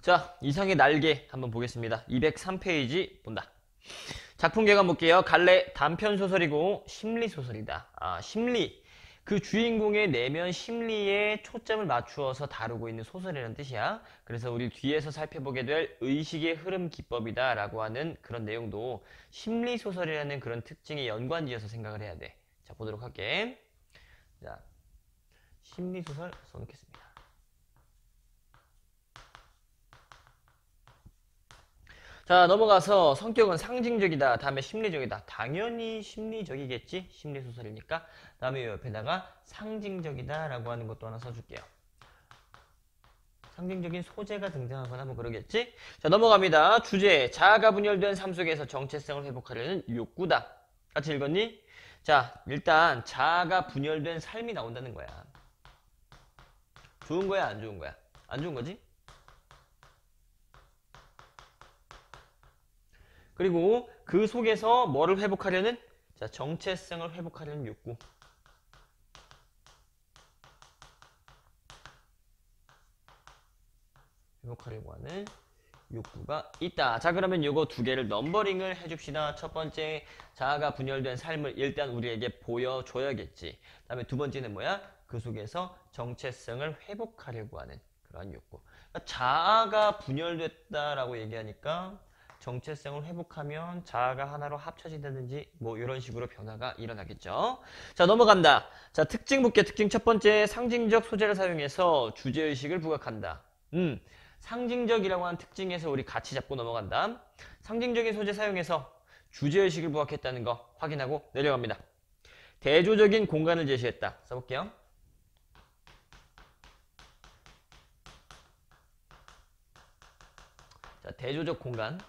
자, 이상의 날개 한번 보겠습니다. 203페이지 본다. 작품 개관 볼게요. 갈래 단편소설이고 심리소설이다. 심리. 그 주인공의 내면 심리에 초점을 맞추어서 다루고 있는 소설이라는 뜻이야. 그래서 우리 뒤에서 살펴보게 될 의식의 흐름 기법이다 라고 하는 그런 내용도 심리소설이라는 그런 특징에 연관지어서 생각을 해야 돼. 자, 보도록 할게. 자, 심리소설 써놓겠습니다. 자, 넘어가서 성격은 상징적이다. 다음에 심리적이다. 당연히 심리적이겠지? 심리소설이니까. 다음에 옆에다가 상징적이다 라고 하는 것도 하나 써줄게요. 상징적인 소재가 등장하거나 뭐 그러겠지? 자, 넘어갑니다. 주제, 자아가 분열된 삶 속에서 정체성을 회복하려는 욕구다. 같이 읽었니? 자, 일단 자아가 분열된 삶이 나온다는 거야. 좋은 거야, 안 좋은 거야? 안 좋은 거지? 그리고 그 속에서 뭐를 회복하려는? 자, 정체성을 회복하려는 욕구. 회복하려고 하는 욕구가 있다. 자, 그러면 요거 두 개를 넘버링을 해줍시다. 첫 번째, 자아가 분열된 삶을 일단 우리에게 보여줘야겠지. 다음에 두 번째는 뭐야? 그 속에서 정체성을 회복하려고 하는 그런 욕구. 그러니까 자아가 분열됐다라고 얘기하니까 정체성을 회복하면 자아가 하나로 합쳐진다든지 뭐 이런 식으로 변화가 일어나겠죠. 자, 넘어간다. 자, 특징 볼게. 특징 첫 번째, 상징적 소재를 사용해서 주제의식을 부각한다. 상징적이라고 하는 특징에서 우리 같이 잡고 넘어간다. 상징적인 소재 사용해서 주제의식을 부각했다는 거 확인하고 내려갑니다. 대조적인 공간을 제시했다. 써볼게요. 자, 대조적 공간.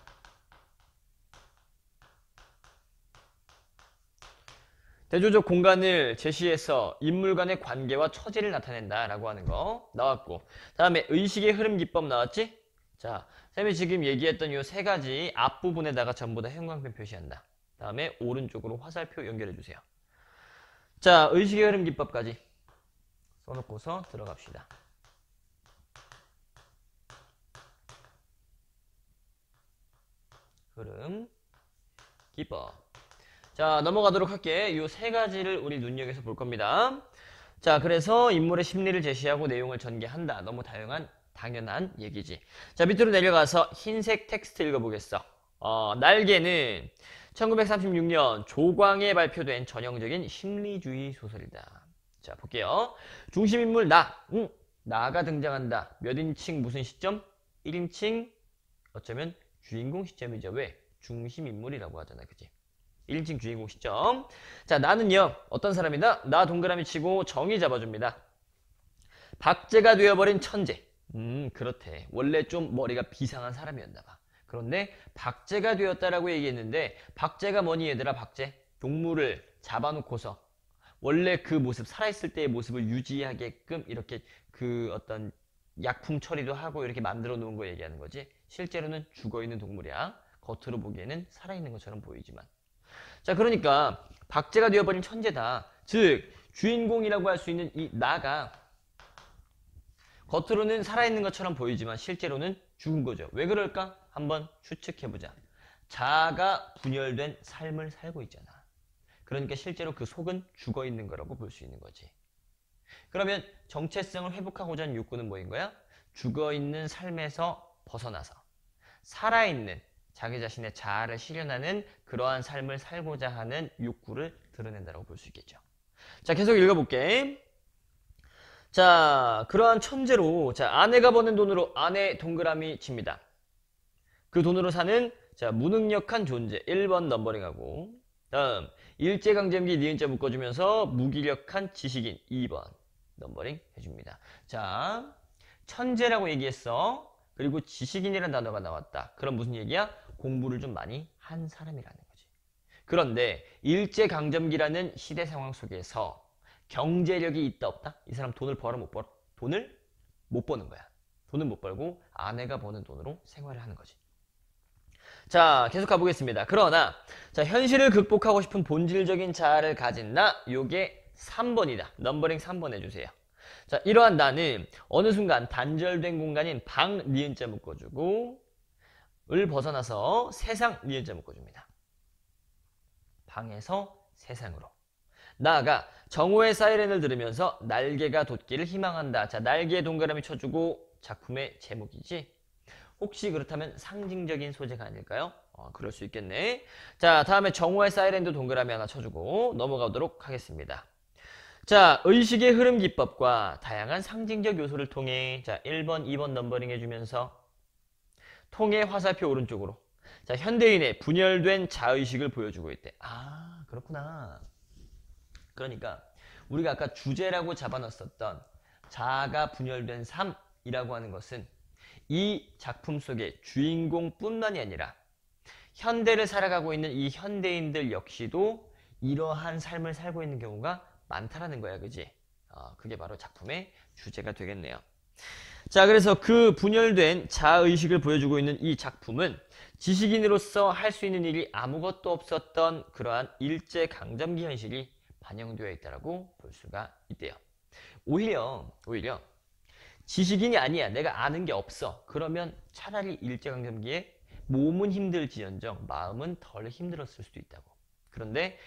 대조적 공간을 제시해서 인물 간의 관계와 처지를 나타낸다 라고 하는 거 나왔고, 다음에 의식의 흐름 기법 나왔지? 자, 쌤이 지금 얘기했던 이 세 가지 앞부분에다가 전부 다 형광펜 표시한다. 다음에 오른쪽으로 화살표 연결해주세요. 자, 의식의 흐름 기법까지 써놓고서 들어갑시다. 흐름 기법. 자, 넘어가도록 할게. 이 세 가지를 우리 눈여겨서 볼 겁니다. 자, 그래서 인물의 심리를 제시하고 내용을 전개한다. 너무 당연한 얘기지. 자, 밑으로 내려가서 흰색 텍스트 읽어보겠어. 날개는 1936년 조광에 발표된 전형적인 심리주의 소설이다. 자, 볼게요. 중심인물 나. 나가 등장한다. 몇 인칭 무슨 시점? 1인칭 어쩌면 주인공 시점이죠. 왜? 중심인물이라고 하잖아. 그치? 1인칭 주인공 시점. 자, 나는요 어떤 사람이다? 나 동그라미 치고 정의 잡아줍니다. 박제가 되어버린 천재. 그렇대. 원래 좀 머리가 비상한 사람이었나 봐. 그런데 박제가 되었다라고 얘기했는데, 박제가 뭐니 얘들아? 박제. 동물을 잡아놓고서 원래 그 모습, 살아있을 때의 모습을 유지하게끔 이렇게 그 어떤 약품 처리도 하고 이렇게 만들어 놓은 거 얘기하는 거지. 실제로는 죽어있는 동물이야. 겉으로 보기에는 살아있는 것처럼 보이지만. 자, 그러니까 박제가 되어버린 천재다. 즉 주인공이라고 할 수 있는 이 나가 겉으로는 살아있는 것처럼 보이지만 실제로는 죽은 거죠. 왜 그럴까? 한번 추측해보자. 자아가 분열된 삶을 살고 있잖아. 그러니까 실제로 그 속은 죽어있는 거라고 볼 수 있는 거지. 그러면 정체성을 회복하고자 하는 욕구는 뭐인 거야? 죽어있는 삶에서 벗어나서 살아있는 자기 자신의 자아를 실현하는 그러한 삶을 살고자 하는 욕구를 드러낸다고 볼 수 있겠죠. 자, 계속 읽어볼게. 자, 그러한 천재로, 자, 아내가 버는 돈으로 아내 동그라미 칩니다. 그 돈으로 사는, 자, 무능력한 존재 1번 넘버링하고, 다음 일제강점기 니은자 묶어주면서 무기력한 지식인 2번 넘버링 해줍니다. 자, 천재라고 얘기했어. 그리고 지식인이라는 단어가 나왔다. 그럼 무슨 얘기야? 공부를 좀 많이 한 사람이라는 거지. 그런데 일제강점기라는 시대 상황 속에서 경제력이 있다 없다? 이 사람 돈을 벌어 못 벌어? 돈을 못 버는 거야. 돈을 못 벌고 아내가 버는 돈으로 생활을 하는 거지. 자, 계속 가보겠습니다. 그러나 자, 현실을 극복하고 싶은 본질적인 자아를 가진 나, 요게 3번이다. 넘버링 3번 해주세요. 자, 이러한 나는 어느 순간 단절된 공간인 방 니은자 묶어주고 을 벗어나서 세상 니은자 묶어줍니다. 방에서 세상으로. 나아가 정오의 사이렌을 들으면서 날개가 돋기를 희망한다. 자, 날개에 동그라미 쳐주고 작품의 제목이지. 혹시 그렇다면 상징적인 소재가 아닐까요? 그럴 수 있겠네. 자, 다음에 정오의 사이렌도 동그라미 하나 쳐주고 넘어가도록 하겠습니다. 자, 의식의 흐름 기법과 다양한 상징적 요소를 통해 자, 1번, 2번 넘버링 해주면서 통해 화살표 오른쪽으로 자, 현대인의 분열된 자의식을 보여주고 있대. 아, 그렇구나. 그러니까 우리가 아까 주제라고 잡아놨었던 자아가 분열된 삶이라고 하는 것은 이 작품 속의 주인공뿐만이 아니라 현대를 살아가고 있는 이 현대인들 역시도 이러한 삶을 살고 있는 경우가 많다라는 거야, 그지? 그게 바로 작품의 주제가 되겠네요. 자, 그래서 그 분열된 자아의식을 보여주고 있는 이 작품은 지식인으로서 할 수 있는 일이 아무것도 없었던 그러한 일제강점기 현실이 반영되어 있다고 볼 수가 있대요. 오히려 지식인이 아니야, 내가 아는 게 없어, 그러면 차라리 일제강점기에 몸은 힘들지언정 마음은 덜 힘들었을 수도 있다고. 그런데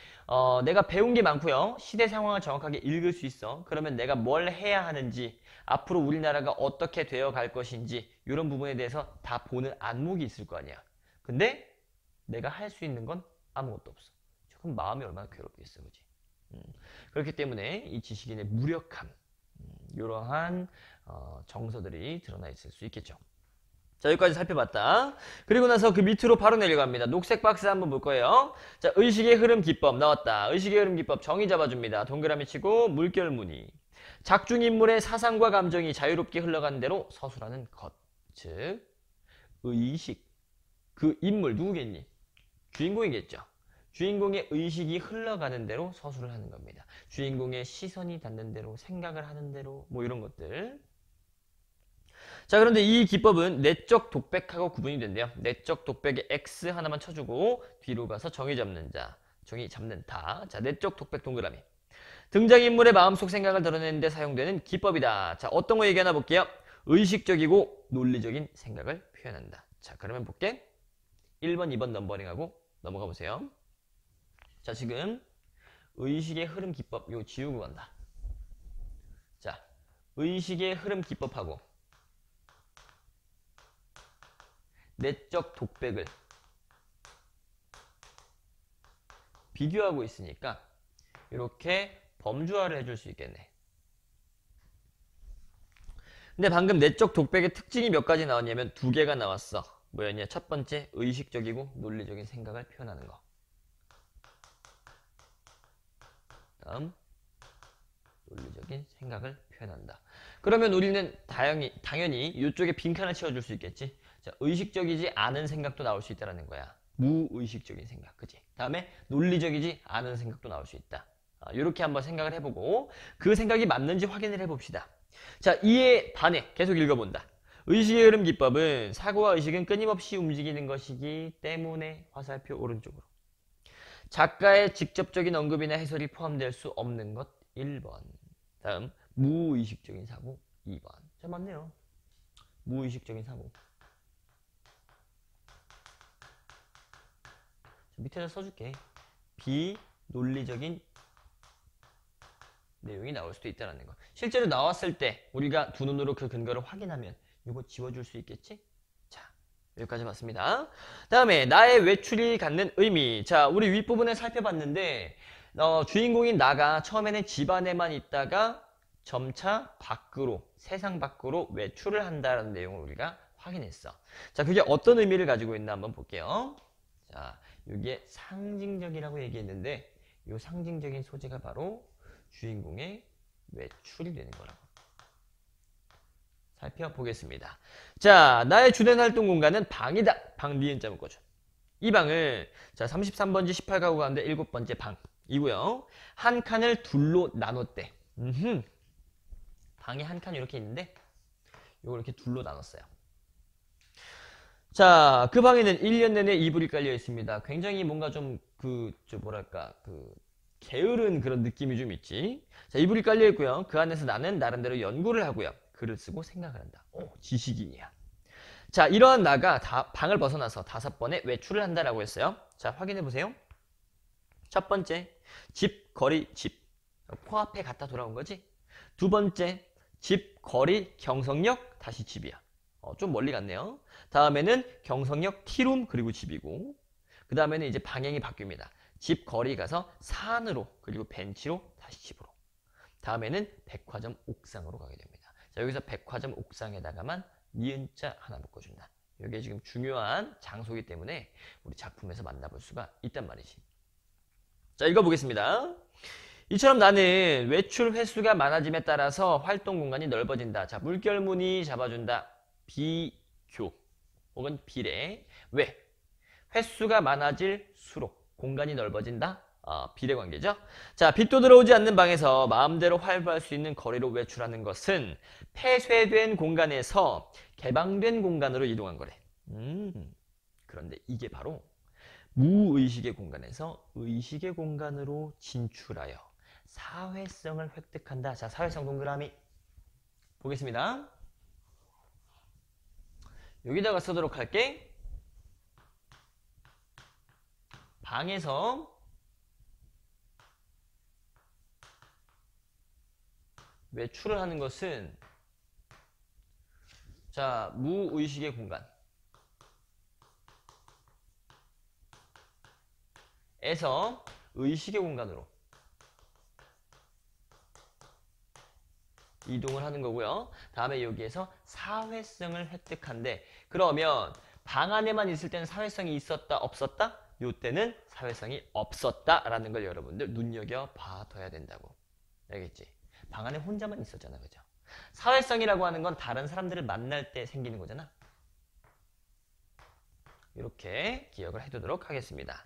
내가 배운 게 많고요, 시대 상황을 정확하게 읽을 수 있어. 그러면 내가 뭘 해야 하는지, 앞으로 우리나라가 어떻게 되어 갈 것인지 이런 부분에 대해서 다 보는 안목이 있을 거 아니야. 근데 내가 할 수 있는 건 아무것도 없어. 그럼 마음이 얼마나 괴롭겠어, 그지? 그렇기 때문에 이 지식인의 무력함, 이러한 정서들이 드러나 있을 수 있겠죠. 자, 여기까지 살펴봤다. 그리고 나서 그 밑으로 바로 내려갑니다. 녹색 박스 한번 볼 거예요. 자, 의식의 흐름 기법 나왔다. 의식의 흐름 기법 정의 잡아줍니다. 동그라미 치고 물결 무늬. 작중 인물의 사상과 감정이 자유롭게 흘러가는 대로 서술하는 것. 즉, 의식. 그 인물 누구겠니? 주인공이겠죠. 주인공의 의식이 흘러가는 대로 서술을 하는 겁니다. 주인공의 시선이 닿는 대로, 생각을 하는 대로, 뭐 이런 것들. 자, 그런데 이 기법은 내적 독백하고 구분이 된대요. 내적 독백에 X 하나만 쳐주고 뒤로 가서 정의 잡는 자, 정의 잡는 다. 자, 내적 독백 동그라미. 등장인물의 마음속 생각을 드러내는 데 사용되는 기법이다. 자, 어떤 거 얘기하나 볼게요. 의식적이고 논리적인 생각을 표현한다. 자, 그러면 볼게. 1번, 2번 넘버링하고 넘어가 보세요. 자, 지금 의식의 흐름 기법 요 지우고 간다. 자, 의식의 흐름 기법하고 내적 독백을 비교하고 있으니까 이렇게 범주화를 해줄 수 있겠네. 근데 방금 내적 독백의 특징이 몇 가지 나왔냐면 2개가 나왔어. 뭐였냐? 첫 번째, 의식적이고 논리적인 생각을 표현하는 거. 다음, 논리적인 생각을 표현한다. 그러면 우리는 당연히 이쪽에 빈칸을 채워줄 수 있겠지. 자, 의식적이지 않은 생각도 나올 수 있다는 거야. 무의식적인 생각, 그지? 다음에 논리적이지 않은 생각도 나올 수 있다. 이렇게 한번 생각을 해보고 그 생각이 맞는지 확인을 해봅시다. 자, 이에 반해 계속 읽어본다. 의식의 흐름 기법은 사고와 의식은 끊임없이 움직이는 것이기 때문에 화살표 오른쪽으로. 작가의 직접적인 언급이나 해설이 포함될 수 없는 것 1번. 다음, 무의식적인 사고 2번. 자, 맞네요. 무의식적인 사고. 밑에다 써줄게. 비논리적인 내용이 나올 수도 있다는 거. 실제로 나왔을 때 우리가 두 눈으로 그 근거를 확인하면 이거 지워줄 수 있겠지? 자, 여기까지 봤습니다. 다음에 나의 외출이 갖는 의미. 자, 우리 윗부분에 살펴봤는데 주인공인 나가 처음에는 집 안에만 있다가 점차 밖으로, 세상 밖으로 외출을 한다는 내용을 우리가 확인했어. 자, 그게 어떤 의미를 가지고 있나 한번 볼게요. 자, 여기에 상징적이라고 얘기했는데 이 상징적인 소재가 바로 주인공의 외출이 되는 거라고 살펴보겠습니다. 자, 나의 주된 활동 공간은 방이다. 방 니은자 묶어줘. 이 방을 자 33번지 18가구 가운데 7번째 방이고요. 한 칸을 둘로 나눴대. 방이 한 칸 이렇게 있는데 이걸 이렇게 둘로 나눴어요. 자, 그 방에는 1년 내내 이불이 깔려 있습니다. 굉장히 뭔가 좀 뭐랄까 게으른 그런 느낌이 좀 있지. 자, 이불이 깔려 있고요. 그 안에서 나는 나름대로 연구를 하고요. 글을 쓰고 생각을 한다. 오, 지식인이야. 자, 이러한 나가 방을 벗어나서 5번의 외출을 한다라고 했어요. 자, 확인해 보세요. 첫 번째, 집, 거리, 집. 코앞에 갔다 돌아온 거지. 두 번째, 집, 거리, 경성역, 다시 집이야. 좀 멀리 갔네요. 다음에는 경성역, 티룸, 그리고 집이고. 그 다음에는 이제 방향이 바뀝니다. 집, 거리 가서 산으로, 그리고 벤치로, 다시 집으로. 다음에는 백화점 옥상으로 가게 됩니다. 자, 여기서 백화점 옥상에다가만 니은자 하나 묶어준다. 이게 지금 중요한 장소이기 때문에 우리 작품에서 만나볼 수가 있단 말이지. 자, 읽어보겠습니다. 이처럼 나는 외출 횟수가 많아짐에 따라서 활동 공간이 넓어진다. 자, 물결무늬 잡아준다. 비교 혹은 비례. 왜? 횟수가 많아질수록 공간이 넓어진다. 비례 관계죠. 자, 빛도 들어오지 않는 방에서 마음대로 활보할 수 있는 거리로 외출하는 것은 폐쇄된 공간에서 개방된 공간으로 이동한 거래. 그런데 이게 바로 무의식의 공간에서 의식의 공간으로 진출하여 사회성을 획득한다. 자, 사회성 동그라미 보겠습니다. 여기다가 쓰도록 할게. 방에서 외출을 하는 것은 자, 무의식의 공간 에서 의식의 공간으로 이동을 하는 거고요. 다음에 여기에서 사회성을 획득한대. 그러면 방 안에만 있을 때는 사회성이 있었다 없었다? 요때는 사회성이 없었다라는 걸 여러분들 눈여겨봐둬야 된다고. 알겠지? 방 안에 혼자만 있었잖아. 그죠? 사회성이라고 하는 건 다른 사람들을 만날 때 생기는 거잖아. 이렇게 기억을 해두도록 하겠습니다.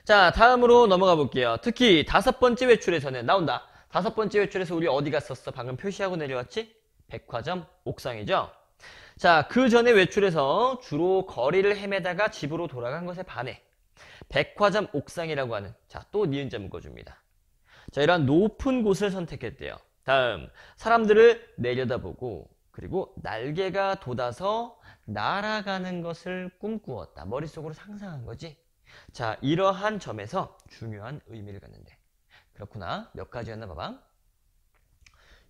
자, 다음으로 넘어가 볼게요. 특히 5번째 외출에서는 나온다. 5번째 외출에서 우리 어디 갔었어? 방금 표시하고 내려왔지? 백화점 옥상이죠? 자, 그 전에 외출에서 주로 거리를 헤매다가 집으로 돌아간 것에 반해 백화점 옥상이라고 하는, 자, 또 니은자 묶어줍니다. 자, 이러한 높은 곳을 선택했대요. 다음, 사람들을 내려다보고 그리고 날개가 돋아서 날아가는 것을 꿈꾸었다. 머릿속으로 상상한 거지. 자, 이러한 점에서 중요한 의미를 갖는데. 그렇구나. 몇 가지였나 봐봐.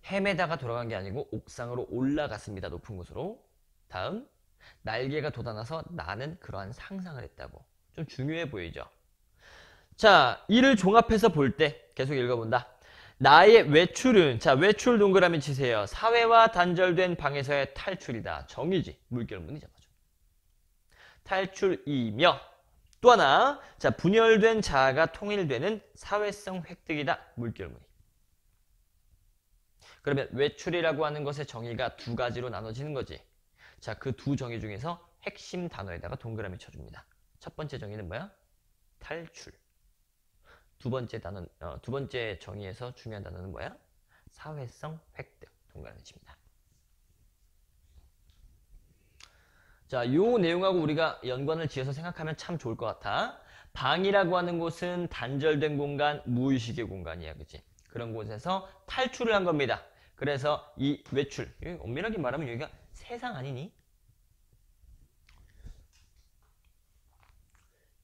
헤매다가 돌아간 게 아니고 옥상으로 올라갔습니다. 높은 곳으로. 다음, 날개가 돋아나서 나는 그러한 상상을 했다고. 좀 중요해 보이죠? 자, 이를 종합해서 볼 때 계속 읽어본다. 나의 외출은, 자, 외출 동그라미 치세요. 사회와 단절된 방에서의 탈출이다. 정의지. 물결무늬 잡아줘. 탈출이며 또 하나, 자, 분열된 자아가 통일되는 사회성 획득이다. 물결무늬. 그러면 외출이라고 하는 것의 정의가 2가지로 나눠지는 거지. 자, 그 2 정의 중에서 핵심 단어에다가 동그라미 쳐줍니다. 첫 번째 정의는 뭐야? 탈출. 두 번째 정의에서 중요한 단어는 뭐야? 사회성 획득. 동그라미 칩니다. 자, 요 내용하고 우리가 연관을 지어서 생각하면 참 좋을 것 같아. 방이라고 하는 곳은 단절된 공간, 무의식의 공간이야. 그치? 그런 곳에서 탈출을 한 겁니다. 그래서 이 외출, 엄밀하게 말하면 여기가 세상 아니니?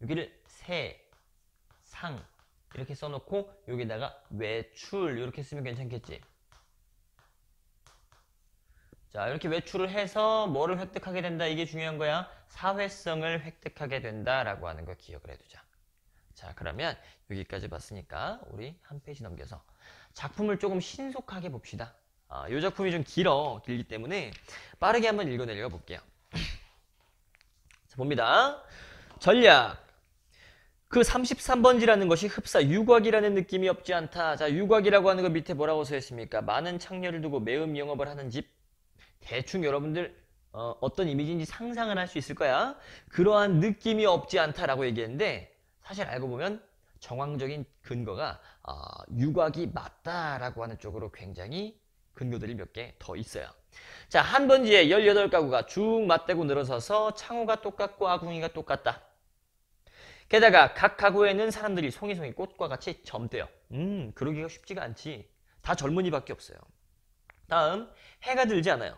여기를 세상 이렇게 써놓고 여기다가 외출 이렇게 쓰면 괜찮겠지? 자, 이렇게 외출을 해서 뭐를 획득하게 된다? 이게 중요한 거야. 사회성을 획득하게 된다라고 하는 거 기억을 해두자. 자, 그러면 여기까지 봤으니까 우리 한 페이지 넘겨서 작품을 조금 신속하게 봅시다. 이 작품이 좀 길기 때문에 빠르게 한번 읽어내려 볼게요. 자, 봅니다. 전략. 그 33번지라는 것이 흡사 유곽이라는 느낌이 없지 않다. 자, 유곽이라고 하는 거 밑에 뭐라고 써있습니까? 많은 창녀를 두고 매음 영업을 하는 집. 대충 여러분들 어떤 이미지인지 상상을 할 수 있을 거야. 그러한 느낌이 없지 않다라고 얘기했는데 사실 알고 보면 정황적인 근거가 유곽이 맞다라고 하는 쪽으로 굉장히 근거들이 몇 개 더 있어요. 자, 한 번지에 18가구가 쭉 맞대고 늘어서서 창호가 똑같고 아궁이가 똑같다. 게다가 각 가구에는 사람들이 송이송이 꽃과 같이 젊대요. 그러기가 쉽지가 않지. 다 젊은이밖에 없어요. 다음, 해가 들지 않아요.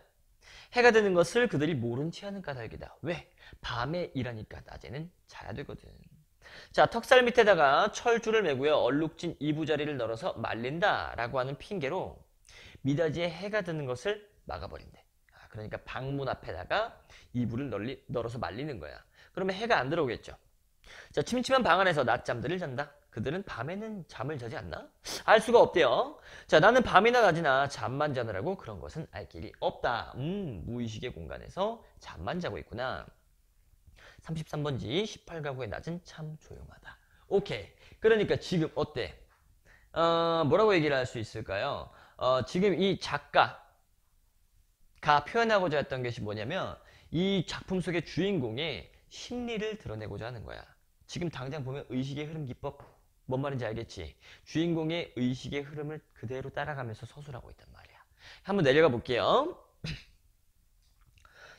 해가 드는 것을 그들이 모른 채 하는 까닭이다. 왜? 밤에 일하니까 낮에는 자야 되거든. 자, 턱살 밑에다가 철줄을 매고요. 얼룩진 이부자리를 널어서 말린다 라고 하는 핑계로 미닫이에 해가 드는 것을 막아버린대. 그러니까 방문 앞에다가 이불을 널어서 말리는 거야. 그러면 해가 안 들어오겠죠. 자, 침침한 방 안에서 낮잠들을 잔다. 그들은 밤에는 잠을 자지 않나? 알 수가 없대요. 자, 나는 밤이나 낮이나 잠만 자느라고 그런 것은 알 길이 없다. 무의식의 공간에서 잠만 자고 있구나. 33번지 18가구의 낮은 참 조용하다. 오케이. 그러니까 지금 어때? 뭐라고 얘기를 할 수 있을까요? 지금 이 작가가 표현하고자 했던 것이 뭐냐면 이 작품 속의 주인공의 심리를 드러내고자 하는 거야. 지금 당장 보면 의식의 흐름 기법 뭔 말인지 알겠지? 주인공의 의식의 흐름을 그대로 따라가면서 서술하고 있단 말이야. 한번 내려가 볼게요.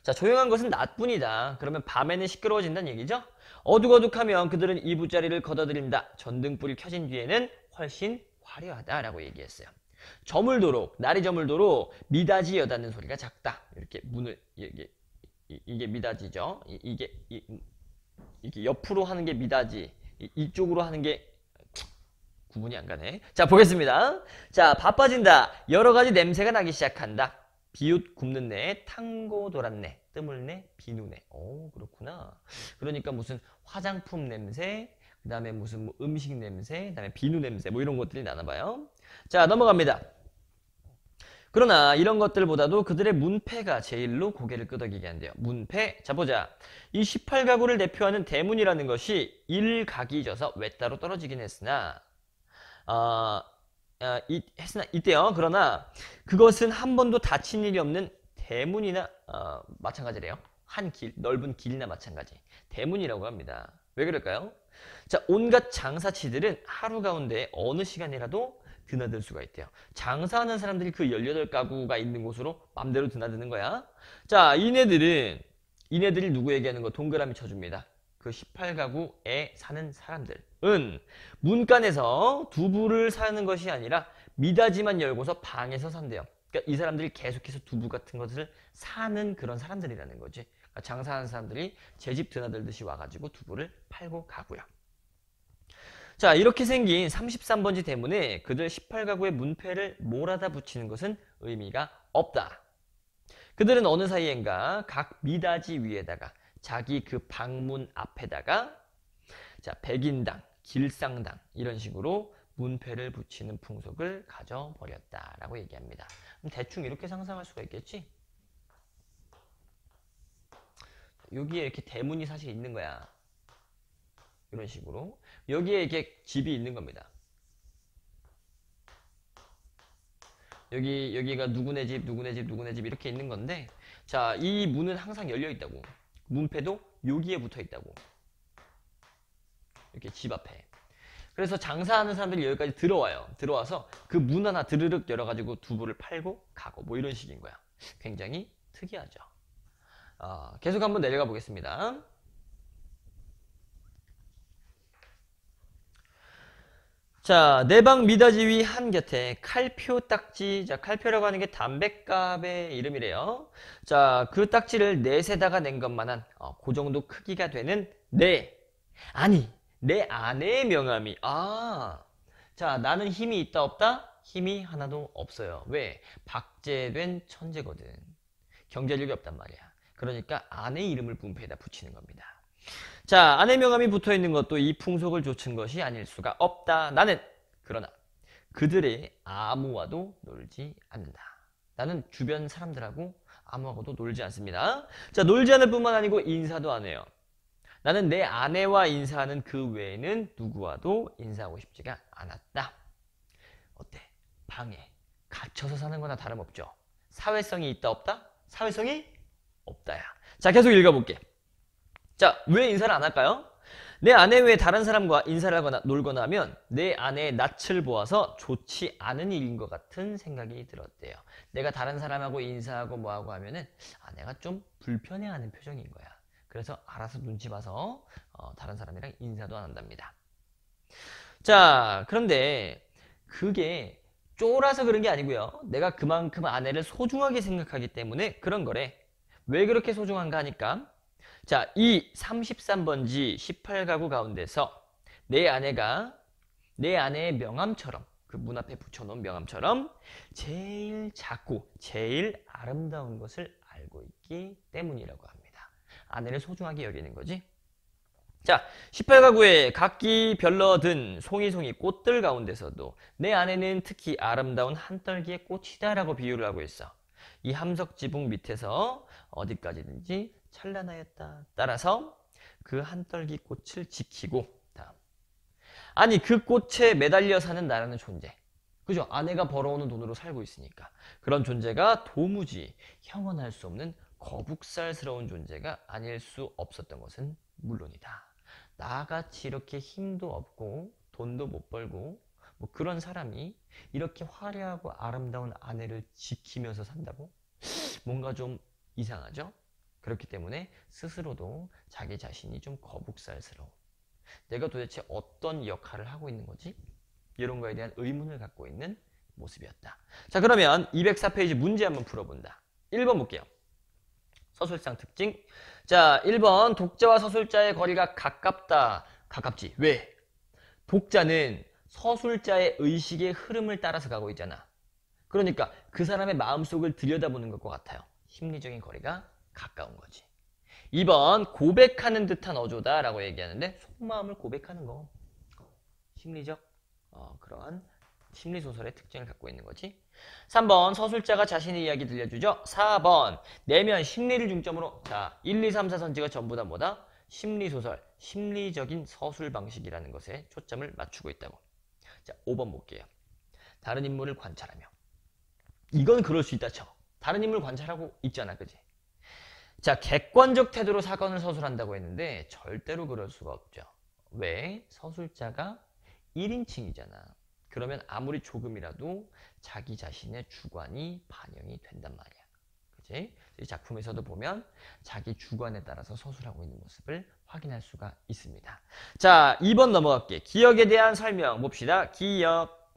자, 조용한 것은 낮뿐이다. 그러면 밤에는 시끄러워진다는 얘기죠? 어둑어둑하면 그들은 이부자리를 걷어들인다. 전등불이 켜진 뒤에는 훨씬 화려하다라고 얘기했어요. 저물도록, 날이 저물도록 미닫이 여닫는 소리가 작다. 이렇게 문을, 이게 미닫이죠. 이게 옆으로 하는 게 미닫이, 이쪽으로 하는 게 구분이 안 가네. 자, 보겠습니다. 자, 바빠진다. 여러 가지 냄새가 나기 시작한다. 비웃 굽는 내, 탕고 돌았네, 뜸을 내, 비누네. 오, 그렇구나. 그러니까 무슨 화장품 냄새, 그 다음에 무슨 뭐 음식 냄새, 그 다음에 비누 냄새, 뭐 이런 것들이 나나봐요. 자, 넘어갑니다. 그러나 이런 것들보다도 그들의 문패가 제일로 고개를 끄덕이게 한대요. 문패. 자, 보자. 이 18가구를 대표하는 대문이라는 것이 일각이 져서 외따로 떨어지긴 했으나 이때요. 그러나 그것은 한 번도 다친 일이 없는 대문이나 마찬가지래요. 한 길, 넓은 길이나 마찬가지. 대문이라고 합니다. 왜 그럴까요? 자, 온갖 장사치들은 하루 가운데 어느 시간이라도 드나들 수가 있대요. 장사하는 사람들이 그 18가구가 있는 곳으로 맘대로 드나드는 거야. 자, 이네들이 누구 얘기하는 거 동그라미 쳐줍니다. 그 18가구에 사는 사람들은 문간에서 두부를 사는 것이 아니라 미닫이만 열고서 방에서 산대요. 그러니까 이 사람들이 계속해서 두부 같은 것을 사는 그런 사람들이라는 거지. 그러니까 장사하는 사람들이 제 집 드나들듯이 와가지고 두부를 팔고 가고요. 자, 이렇게 생긴 33번지 대문에 그들 18가구의 문패를 몰아다 붙이는 것은 의미가 없다. 그들은 어느 사이엔가 각 미닫이 위에다가 자기 그 방문 앞에다가 자, 백인당, 길상당 이런 식으로 문패를 붙이는 풍속을 가져버렸다라고 얘기합니다. 그럼 대충 이렇게 상상할 수가 있겠지? 여기에 이렇게 대문이 사실 있는 거야. 이런 식으로. 여기에 이렇게 집이 있는 겁니다. 여기가 누구네 집, 누구네 집, 누구네 집 이렇게 있는 건데, 자, 이 문은 항상 열려 있다고. 문패도 여기에 붙어 있다고. 이렇게 집 앞에. 그래서 장사하는 사람들이 여기까지 들어와요. 들어와서 그 문 하나 드르륵 열어가지고 두부를 팔고 가고 뭐 이런 식인 거야. 굉장히 특이하죠. 계속 한번 내려가 보겠습니다. 자, 내방 미닫이 위 한 곁에 칼표 딱지. 자, 칼표라고 하는 게 담뱃갑의 이름이래요. 자, 그 딱지를 넷에다가 낸 것만한 그 정도 크기가 되는 내 아내의 명함이. 자, 나는 힘이 있다 없다? 힘이 하나도 없어요. 왜? 박제된 천재거든. 경제력이 없단 말이야. 그러니까 아내 이름을 문패에다 붙이는 겁니다. 자, 아내 명함이 붙어있는 것도 이 풍속을 좇은 것이 아닐 수가 없다. 나는 그러나 그들의 아무와도 놀지 않는다. 나는 주변 사람들하고 아무하고도 놀지 않습니다. 자, 놀지 않을 뿐만 아니고 인사도 안 해요. 나는 내 아내와 인사하는 그 외에는 누구와도 인사하고 싶지가 않았다. 어때? 방에 갇혀서 사는 거나 다름없죠. 사회성이 있다 없다? 사회성이 없다야. 자, 계속 읽어볼게. 자, 왜 인사를 안 할까요? 내 아내 외에 다른 사람과 인사를 하거나 놀거나 하면 내 아내의 낯을 보아서 좋지 않은 일인 것 같은 생각이 들었대요. 내가 다른 사람하고 인사하고 뭐하고 하면은 아내가 좀 불편해하는 표정인 거야. 그래서 알아서 눈치 봐서 다른 사람이랑 인사도 안 한답니다. 자, 그런데 그게 쫄아서 그런 게 아니고요. 내가 그만큼 아내를 소중하게 생각하기 때문에 그런 거래. 왜 그렇게 소중한가 하니까 자, 이 33번지 18가구 가운데서 내 아내가 내 아내의 명함처럼 그 문 앞에 붙여놓은 명함처럼 제일 작고 제일 아름다운 것을 알고 있기 때문이라고 합니다. 아내를 소중하게 여기는 거지. 자, 18가구에 각기 별러든 송이송이 꽃들 가운데서도 내 아내는 특히 아름다운 한떨기의 꽃이다라고 비유를 하고 있어. 이 함석 지붕 밑에서 어디까지든지 찬란하였다. 따라서 그 한떨기 꽃을 지키고 다음. 아니 그 꽃에 매달려 사는 나라는 존재. 그죠? 아내가 벌어오는 돈으로 살고 있으니까. 그런 존재가 도무지 형언할 수 없는 거북살스러운 존재가 아닐 수 없었던 것은 물론이다. 나같이 이렇게 힘도 없고 돈도 못 벌고 뭐 그런 사람이 이렇게 화려하고 아름다운 아내를 지키면서 산다고? 뭔가 좀 이상하죠? 그렇기 때문에 스스로도 자기 자신이 좀 거북살스러워. 내가 도대체 어떤 역할을 하고 있는 거지? 이런 거에 대한 의문을 갖고 있는 모습이었다. 자, 그러면 204페이지 문제 한번 풀어본다. 1번 볼게요. 서술상 특징. 자, 1번 독자와 서술자의 거리가 가깝다. 가깝지. 왜? 독자는 서술자의 의식의 흐름을 따라서 가고 있잖아. 그러니까 그 사람의 마음속을 들여다보는 것과 같아요. 심리적인 거리가 가까운 거지. 2번 고백하는 듯한 어조다 라고 얘기하는데 속마음을 고백하는 거. 심리적 그러한 심리소설의 특징을 갖고 있는 거지. 3번 서술자가 자신의 이야기 들려주죠. 4번 내면 심리를 중점으로 자 1, 2, 3, 4선지가 전부 다 뭐다? 심리소설, 심리적인 서술 방식이라는 것에 초점을 맞추고 있다고. 자 5번 볼게요. 다른 인물을 관찰하며. 이건 그럴 수 있다 쳐. 다른 인물 관찰하고 있잖아. 그지? 자 객관적 태도로 사건을 서술한다고 했는데 절대로 그럴 수가 없죠. 왜? 서술자가 1인칭이잖아. 그러면 아무리 조금이라도 자기 자신의 주관이 반영이 된단 말이야. 그치? 이 작품에서도 보면 자기 주관에 따라서 서술하고 있는 모습을 확인할 수가 있습니다. 자, 2번 넘어갈게. 기억에 대한 설명 봅시다. 기억.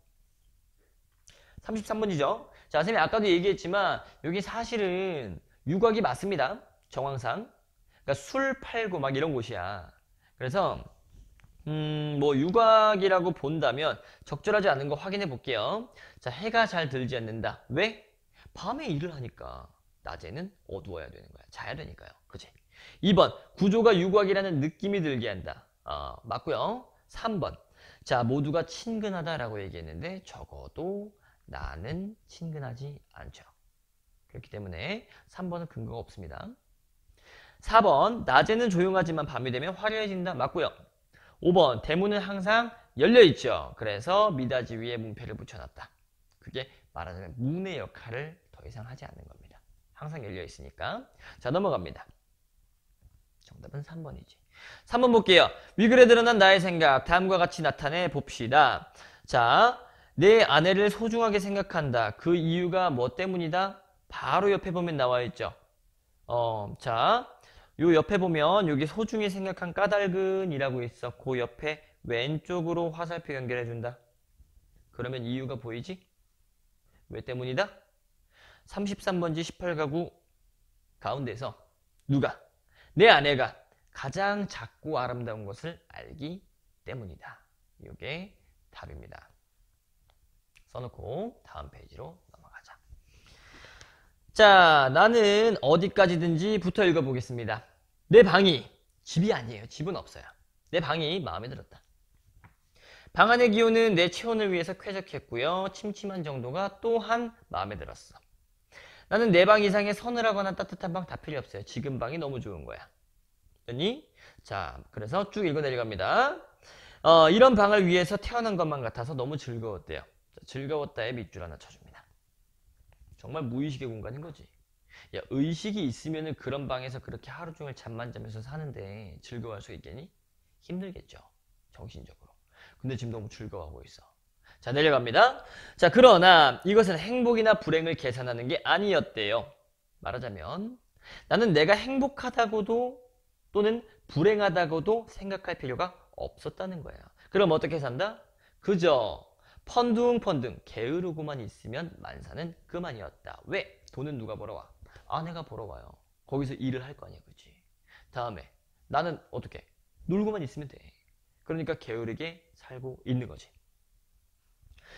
33번이죠. 자, 선생님이 아까도 얘기했지만 여기 사실은 유곽이 맞습니다. 정황상. 그러니까 술 팔고 막 이런 곳이야. 그래서 뭐 유곽이라고 본다면 적절하지 않은 거 확인해 볼게요. 자, 해가 잘 들지 않는다. 왜? 밤에 일을 하니까 낮에는 어두워야 되는 거야. 자야 되니까요. 그치? 2번 구조가 유곽이라는 느낌이 들게 한다. 맞고요. 3번 자 모두가 친근하다라고 얘기했는데 적어도 나는 친근하지 않죠. 그렇기 때문에 3번은 근거가 없습니다. 4번 낮에는 조용하지만 밤이 되면 화려해진다. 맞고요. 5번 대문은 항상 열려있죠. 그래서 미닫이 위에 문패를 붙여놨다. 그게 말하자면 문의 역할을 더 이상 하지 않는 겁니다. 항상 열려있으니까. 자 넘어갑니다. 정답은 3번이지. 3번 볼게요. 위글에 드러난 나의 생각 다음과 같이 나타내 봅시다. 자, 내 아내를 소중하게 생각한다. 그 이유가 뭐 때문이다? 바로 옆에 보면 나와있죠. 자 요 옆에 보면 여기 소중히 생각한 까닭은이라고 있어. 그 옆에 왼쪽으로 화살표 연결해준다. 그러면 이유가 보이지? 왜 때문이다? 33번지 18가구 가운데서 누가? 내 아내가 가장 작고 아름다운 것을 알기 때문이다. 이게 답입니다. 써놓고 다음 페이지로 넘어가자. 자, 나는 어디까지든지 부터 읽어보겠습니다. 내 방이 집이 아니에요. 집은 없어요. 내 방이 마음에 들었다. 방 안의 기온은 내 체온을 위해서 쾌적했고요. 침침한 정도가 또한 마음에 들었어. 나는 내 방 이상의 서늘하거나 따뜻한 방 다 필요 없어요. 지금 방이 너무 좋은 거야. 됐니? 자, 그래서 쭉 읽어 내려갑니다. 이런 방을 위해서 태어난 것만 같아서 너무 즐거웠대요. 자, 즐거웠다에 밑줄 하나 쳐줍니다. 정말 무의식의 공간인 거지. 야, 의식이 있으면은 그런 방에서 그렇게 하루 종일 잠만 자면서 사는데 즐거워할 수 있겠니? 힘들겠죠. 정신적으로. 근데 지금 너무 즐거워하고 있어. 자, 내려갑니다. 자, 그러나 이것은 행복이나 불행을 계산하는 게 아니었대요. 말하자면 나는 내가 행복하다고도 또는 불행하다고도 생각할 필요가 없었다는 거예요. 그럼 어떻게 산다? 그저 펀둥펀둥 게으르고만 있으면 만사는 그만이었다. 왜? 돈은 누가 벌어와? 아내가 벌어와요. 거기서 일을 할 거 아니야, 그치? 다음에 나는 어떻게? 놀고만 있으면 돼. 그러니까 게으르게 살고 있는 거지.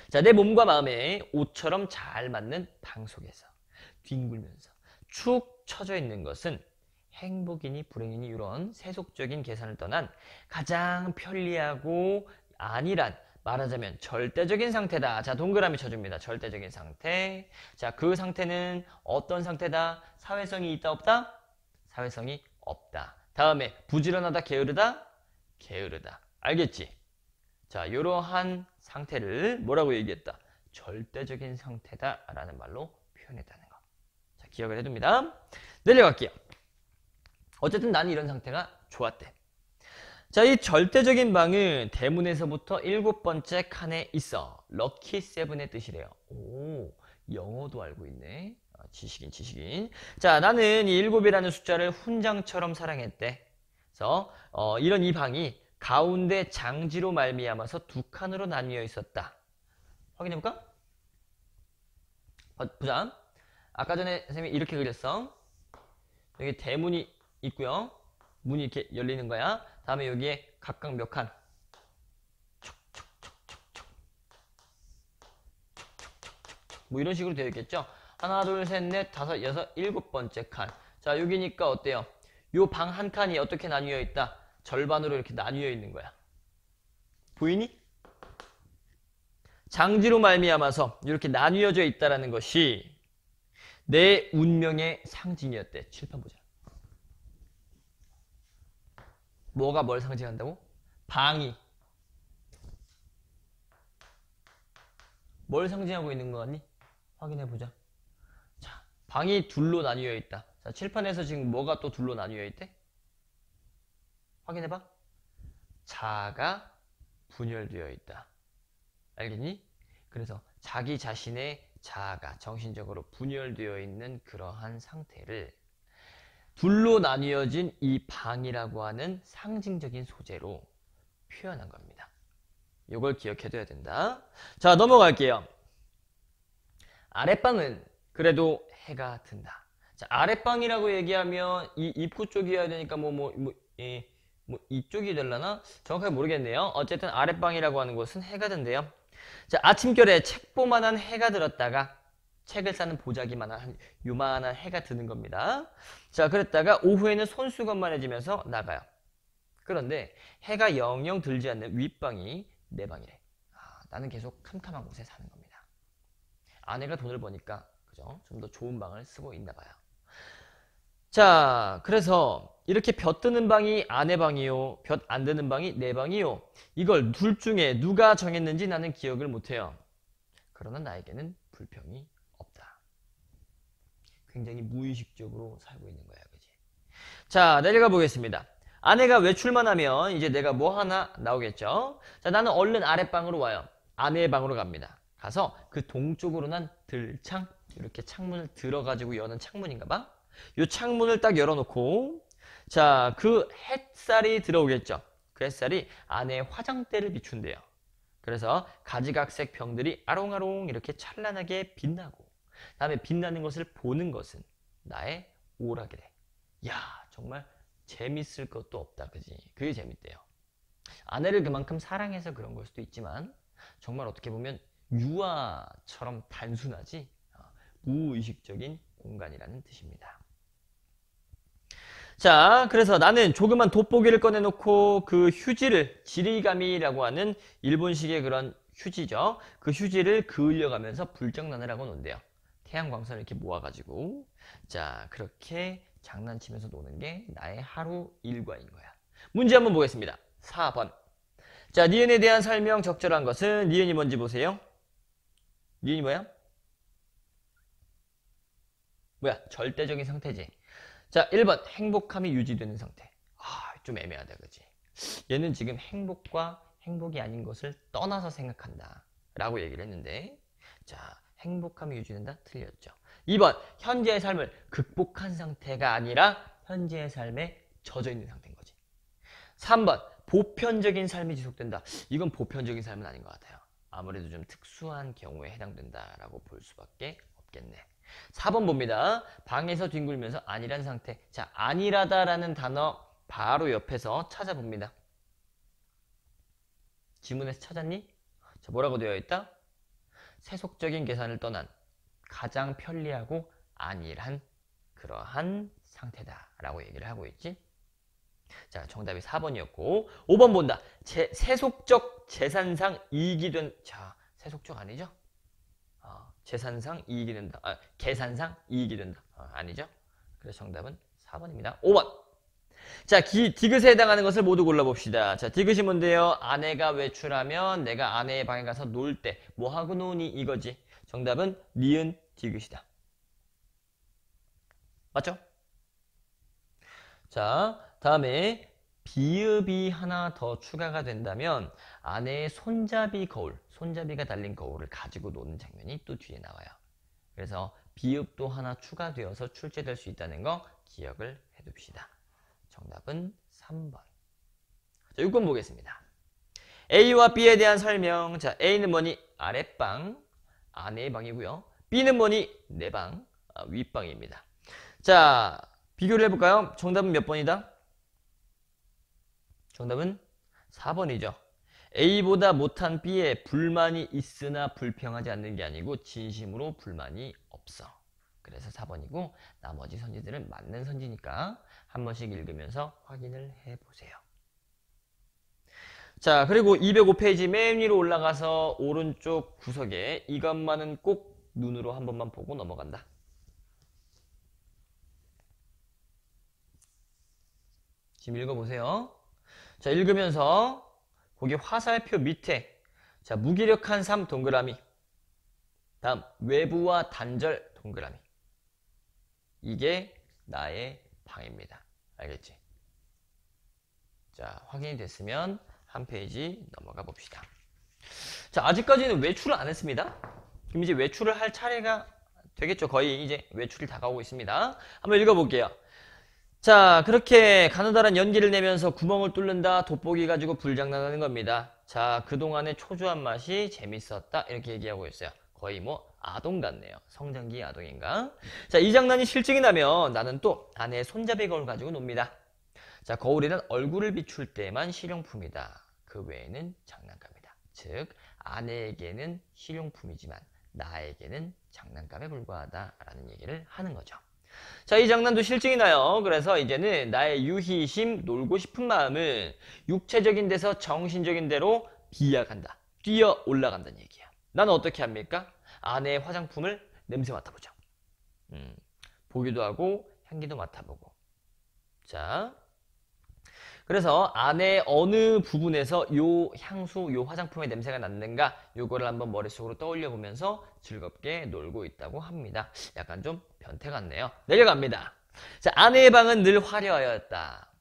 자, 내 몸과 마음에 옷처럼 잘 맞는 방 속에서 뒹굴면서 축 처져 있는 것은 행복이니 불행이니 이런 세속적인 계산을 떠난 가장 편리하고 안일한, 말하자면 절대적인 상태다. 자, 동그라미 쳐줍니다. 절대적인 상태. 자, 그 상태는 어떤 상태다? 사회성이 있다 없다? 사회성이 없다. 다음에 부지런하다 게으르다? 게으르다. 알겠지? 자, 이러한 상태를 뭐라고 얘기했다? 절대적인 상태다 라는 말로 표현했다는 거. 자, 기억을 해둡니다. 내려갈게요. 어쨌든 나는 이런 상태가 좋았대. 자, 이 절대적인 방은 대문에서부터 7번째 칸에 있어. 럭키 세븐의 뜻이래요. 오, 영어도 알고 있네. 지식인, 지식인. 자, 나는 이 7이라는 숫자를 훈장처럼 사랑했대. 그래서 이런 이 방이 가운데 장지로 말미암아서 2칸으로 나뉘어 있었다. 확인해볼까? 보자. 아까 전에 선생님이 이렇게 그렸어. 여기 대문이 있고요. 문이 이렇게 열리는 거야. 다음에 여기에 각각 몇 칸? 뭐 이런 식으로 되어 있겠죠. 하나, 둘, 셋, 넷, 다섯, 여섯, 7번째 칸. 자, 여기니까 어때요? 요 방 한 칸이 어떻게 나뉘어 있다? 절반으로 이렇게 나뉘어 있는 거야. 보이니? 장지로 말미암아서 이렇게 나뉘어져 있다라는 것이 내 운명의 상징이었대. 칠판 보자. 뭐가 뭘 상징한다고? 방이. 뭘 상징하고 있는 거 같니? 확인해 보자. 자, 방이 둘로 나뉘어 있다. 자, 칠판에서 지금 뭐가 또 둘로 나뉘어 있대? 확인해 봐. 자아가 분열되어 있다. 알겠니? 그래서 자기 자신의 자아가 정신적으로 분열되어 있는 그러한 상태를 둘로 나뉘어진 이 방이라고 하는 상징적인 소재로 표현한 겁니다. 이걸 기억해둬야 된다. 자, 넘어갈게요. 아랫방은 그래도 해가 든다. 자, 아랫방이라고 얘기하면 이 입구 쪽이어야 되니까 이쪽이 되려나? 정확하게 모르겠네요. 어쨌든 아랫방이라고 하는 곳은 해가 든대요. 자, 아침결에 책보만한 해가 들었다가 책을 싸는 보자기만한 요만한 해가 드는 겁니다. 자, 그랬다가 오후에는 손수건만해지면서 나가요. 그런데 해가 영영 들지 않는 윗방이 내 방이래. 나는 계속 캄캄한 곳에 사는 겁니다. 아내가 돈을 버니까 그죠? 좀 더 좋은 방을 쓰고 있나 봐요. 자, 그래서 이렇게 볕 드는 방이 아내 방이요, 볕 안 드는 방이 내 방이요. 이걸 둘 중에 누가 정했는지 나는 기억을 못해요. 그러나 나에게는 불평이 없다. 굉장히 무의식적으로 살고 있는 거야, 그지? 자, 내려가 보겠습니다. 아내가 외출만 하면 이제 내가 뭐 하나 나오겠죠? 자, 나는 얼른 아랫방으로 와요. 아내의 방으로 갑니다. 가서 그 동쪽으로 난 들창, 이렇게 창문을 들어가지고 여는 창문인가 봐. 이 창문을 딱 열어놓고, 자, 그 햇살이 들어오겠죠. 그 햇살이 아내의 화장대를 비춘대요. 그래서 가지각색 병들이 아롱아롱 이렇게 찬란하게 빛나고, 다음에 빛나는 것을 보는 것은 나의 오락이래. 야, 정말 재밌을 것도 없다, 그지? 그게 재밌대요. 아내를 그만큼 사랑해서 그런 걸 수도 있지만 정말 어떻게 보면 유아처럼 단순하지 무의식적인 공간이라는 뜻입니다. 자, 그래서 나는 조그만 돋보기를 꺼내놓고 그 휴지를, 지리가미라고 하는 일본식의 그런 휴지죠. 그 휴지를 그을려가면서 불장난을 하고 논대요. 태양광선을 이렇게 모아가지고. 자, 그렇게 장난치면서 노는 게 나의 하루 일과인 거야. 문제 한번 보겠습니다. 4번. 자, 니은에 대한 설명 적절한 것은 니은이 뭔지 보세요. 니은이 뭐야? 뭐야? 절대적인 상태지. 자, 1번. 행복함이 유지되는 상태. 좀 애매하다, 그지? 얘는 지금 행복과 행복이 아닌 것을 떠나서 생각한다 라고 얘기를 했는데, 자, 행복함이 유지된다? 틀렸죠. 2번. 현재의 삶을 극복한 상태가 아니라 현재의 삶에 젖어 있는 상태인 거야. 3번 보편적인 삶이 지속된다. 이건 보편적인 삶은 아닌 것 같아요. 아무래도 좀 특수한 경우에 해당된다라고 볼 수밖에 없겠네. 4번 봅니다. 방에서 뒹굴면서 아니란 상태. 자, 아니라다라는 단어 바로 옆에서 찾아봅니다. 지문에서 찾았니? 자, 뭐라고 되어 있다? 세속적인 계산을 떠난 가장 편리하고 안일한 그러한 상태다라고 얘기를 하고 있지. 자, 정답이 4번이었고 5번 본다. 세속적 재산상 이익이 된. 자, 세속적 아니죠? 재산상 이익이 된다. 계산상 이익이 된다. 아니죠? 그래서 정답은 4번입니다. 5번. 자, 디귿에 해당하는 것을 모두 골라봅시다. 자, 디귿이 뭔데요? 아내가 외출하면 내가 아내의 방에 가서 놀 때 뭐하고 노니 이거지. 정답은 니은 디귿이다. 맞죠? 자, 다음에 비읍이 하나 더 추가가 된다면 아내의 손잡이 거울, 손잡이가 달린 거울을 가지고 노는 장면이 또 뒤에 나와요. 그래서 비읍도 하나 추가되어서 출제될 수 있다는 거 기억을 해둡시다. 정답은 3번. 자, 6번 보겠습니다. A와 B에 대한 설명. 자, A는 뭐니? 아랫방, 아내의 방이고요. B는 뭐니? 내 방, 윗방입니다. 자, 비교를 해볼까요? 정답은 몇 번이다? 정답은 4번이죠. A보다 못한 B에 불만이 있으나 불평하지 않는 게 아니고 진심으로 불만이 없어. 그래서 4번이고 나머지 선지들은 맞는 선지니까 한 번씩 읽으면서 확인을 해보세요. 자, 그리고 205페이지 맨 위로 올라가서 오른쪽 구석에 이것만은 꼭 눈으로 한 번만 보고 넘어간다. 지금 읽어보세요. 자, 읽으면서 거기 화살표 밑에 자, 무기력한 삶 동그라미. 다음 외부와 단절 동그라미. 이게 나의 방입니다. 알겠지? 자, 확인이 됐으면 한 페이지 넘어가 봅시다. 자, 아직까지는 외출을 안 했습니다. 그럼 이제 외출을 할 차례가 되겠죠. 거의 이제 외출이 다가오고 있습니다. 한번 읽어볼게요. 자, 그렇게 가느다란 연기를 내면서 구멍을 뚫는다. 돋보기 가지고 불장난하는 겁니다. 자, 그동안의 초조한 맛이 재밌었다. 이렇게 얘기하고 있어요. 거의 뭐 아동 같네요. 성장기 아동인가? 자, 이 장난이 실증이 나면 나는 또 아내의 손잡이 거울 가지고 놉니다. 자, 거울이란 얼굴을 비출 때만 실용품이다. 그 외에는 장난감이다. 즉, 아내에게는 실용품이지만 나에게는 장난감에 불과하다라는 얘기를 하는 거죠. 자, 이 장난도 실증이 나요. 그래서 이제는 나의 유희심, 놀고 싶은 마음은 육체적인 데서 정신적인 데로 비약한다. 뛰어 올라간다는 얘기야. 나는 어떻게 합니까? 아내의 화장품을 냄새 맡아보죠. 보기도 하고 향기도 맡아보고. 자, 그래서 아내의 어느 부분에서 요 향수, 요 화장품의 냄새가 났는가 요거를 한번 머릿속으로 떠올려 보면서 즐겁게 놀고 있다고 합니다. 약간 좀 변태 같네요. 내려갑니다. 자, 아내의 방은 늘 화려하였다.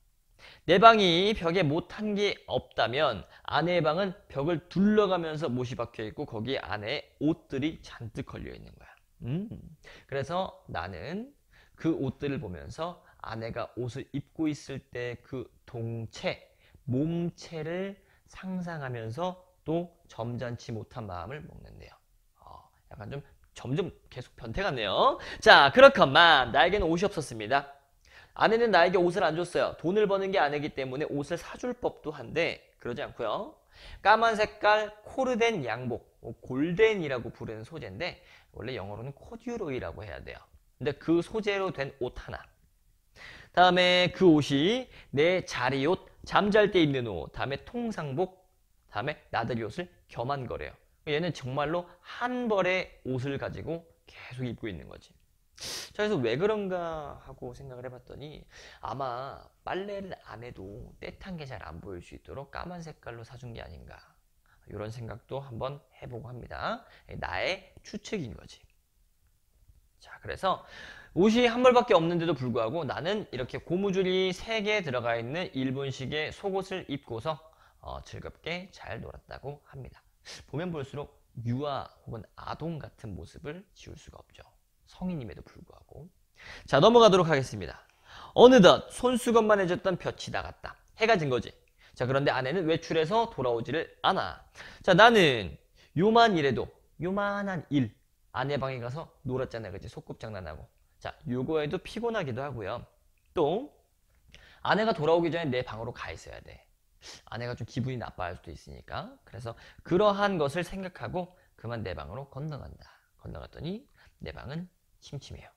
내 방이 벽에 못한 게 없다면 아내의 방은 벽을 둘러가면서 못이 박혀 있고 거기에 아내의 옷들이 잔뜩 걸려 있는 거야. 그래서 나는 그 옷들을 보면서 아내가 옷을 입고 있을 때 그 동체, 몸체를 상상하면서 또 점잖지 못한 마음을 먹는데요. 약간 좀 점점 계속 변태 같네요. 자, 그렇건만 나에게는 옷이 없었습니다. 아내는 나에게 옷을 안 줬어요. 돈을 버는 게 아내기 때문에 옷을 사줄 법도 한데 그러지 않고요. 까만 색깔 코르덴 양복, 골덴이라고 부르는 소재인데 원래 영어로는 코듀로이라고 해야 돼요. 근데 그 소재로 된 옷 하나. 다음에 그 옷이 내 자리옷, 잠잘 때 입는 옷, 다음에 통상복, 다음에 나들이 옷을 겸한 거래요. 얘는 정말로 한 벌의 옷을 가지고 계속 입고 있는 거지. 자, 그래서 왜 그런가 하고 생각을 해봤더니 아마 빨래를 안 해도 때탄 게 잘 안 보일 수 있도록 까만 색깔로 사준 게 아닌가. 이런 생각도 한번 해보고 합니다. 나의 추측인 거지. 자, 그래서 옷이 한 벌밖에 없는데도 불구하고 나는 이렇게 고무줄이 3개 들어가 있는 일본식의 속옷을 입고서 즐겁게 잘 놀았다고 합니다. 보면 볼수록 유아 혹은 아동 같은 모습을 지울 수가 없죠. 성인임에도 불구하고. 자, 넘어가도록 하겠습니다. 어느덧 손수건만 해줬던 볕이 나갔다. 해가 진 거지. 자, 그런데 아내는 외출해서 돌아오지를 않아. 자, 나는 요만 이래도 요만한 일 아내 방에 가서 놀았잖아, 그치? 소꿉장난하고. 자, 요거에도 피곤하기도 하고요. 또 아내가 돌아오기 전에 내 방으로 가 있어야 돼. 아내가 좀 기분이 나빠할 수도 있으니까. 그래서 그러한 것을 생각하고 그만 내 방으로 건너간다. 건너갔더니 내 방은 침침해요.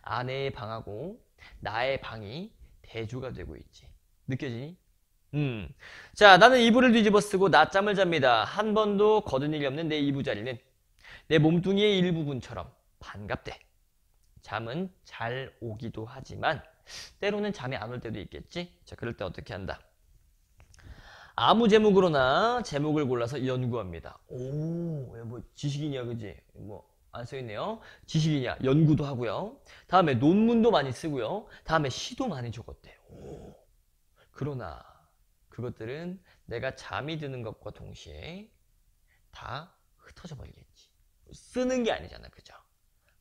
아내의 방하고 나의 방이 대조가 되고 있지. 느껴지니? 자, 나는 이불을 뒤집어 쓰고 낮잠을 잡니다. 한 번도 거둔 일이 없는 내 이부자리는 내 몸뚱이의 일부분처럼 반갑대. 잠은 잘 오기도 하지만 때로는 잠이 안 올 때도 있겠지? 자, 그럴 때 어떻게 한다? 아무 제목으로나 제목을 골라서 연구합니다. 오, 뭐 지식이냐, 그지? 뭐 안 써있네요. 지식이냐, 연구도 하고요. 다음에 논문도 많이 쓰고요. 다음에 시도 많이 적었대요. 오. 그러나 그것들은 내가 잠이 드는 것과 동시에 다 흩어져 버리겠지. 쓰는 게 아니잖아, 그죠?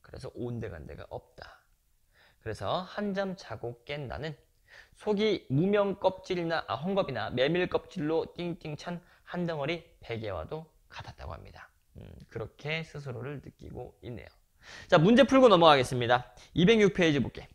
그래서 온데간데가 없다. 그래서 한잠 자고 깬 나는 속이 무명 껍질이나 헝겊이나 메밀 껍질로 띵띵 찬 한 덩어리 베개와도 같았다고 합니다. 그렇게 스스로를 느끼고 있네요. 자, 문제 풀고 넘어가겠습니다. 206페이지 볼게.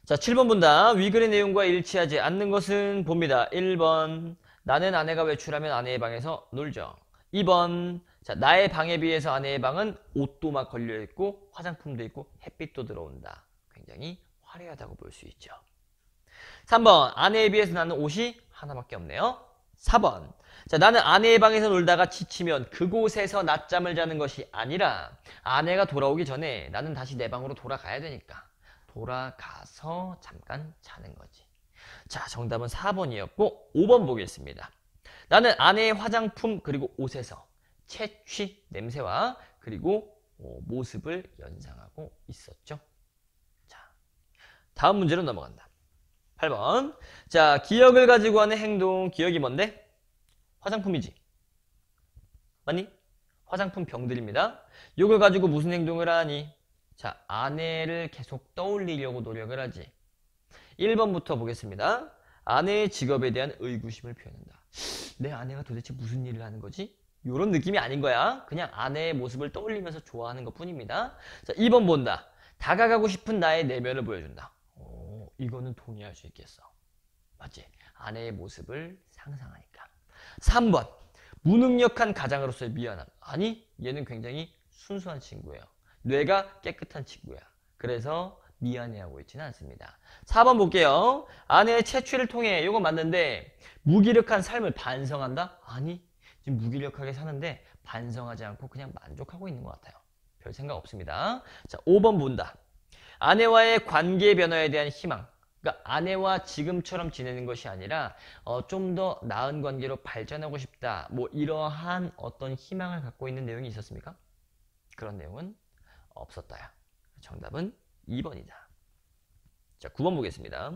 자, 7번 본다. 위 글의 내용과 일치하지 않는 것은 봅니다. 1번, 나는 아내가 외출하면 아내의 방에서 놀죠. 2번, 자, 나의 방에 비해서 아내의 방은 옷도 막 걸려있고 화장품도 있고 햇빛도 들어온다. 굉장히 화려하다고 볼 수 있죠. 3번, 아내에 비해서 나는 옷이 하나밖에 없네요. 4번, 자, 나는 아내의 방에서 놀다가 지치면 그곳에서 낮잠을 자는 것이 아니라 아내가 돌아오기 전에 나는 다시 내 방으로 돌아가야 되니까 돌아가서 잠깐 자는 거지. 자, 정답은 4번이었고 5번 보겠습니다. 나는 아내의 화장품 그리고 옷에서 채취 냄새와 그리고 모습을 연상하고 있었죠. 자, 다음 문제로 넘어간다. 8번. 자, 기억을 가지고 하는 행동. 기억이 뭔데? 화장품이지. 맞니? 화장품 병들입니다. 이걸 가지고 무슨 행동을 하니? 자, 아내를 계속 떠올리려고 노력을 하지. 1번부터 보겠습니다. 아내의 직업에 대한 의구심을 표현한다. 내 아내가 도대체 무슨 일을 하는 거지? 이런 느낌이 아닌 거야. 그냥 아내의 모습을 떠올리면서 좋아하는 것 뿐입니다. 자, 2번 본다. 다가가고 싶은 나의 내면을 보여준다. 오, 이거는 동의할 수 있겠어. 맞지? 아내의 모습을 상상하니까. 3번. 무능력한 가장으로서의 미안함. 아니, 얘는 굉장히 순수한 친구예요. 뇌가 깨끗한 친구야. 그래서 미안해하고 있지는 않습니다. 4번 볼게요. 아내의 채취를 통해 이거 맞는데 무기력한 삶을 반성한다? 아니, 지금 무기력하게 사는데 반성하지 않고 그냥 만족하고 있는 것 같아요. 별 생각 없습니다. 자, 5번 본다. 아내와의 관계 변화에 대한 희망. 그러니까 아내와 지금처럼 지내는 것이 아니라 좀 더 나은 관계로 발전하고 싶다. 뭐 이러한 어떤 희망을 갖고 있는 내용이 있었습니까? 그런 내용은 없었다요. 정답은 2번이다. 자, 9번 보겠습니다.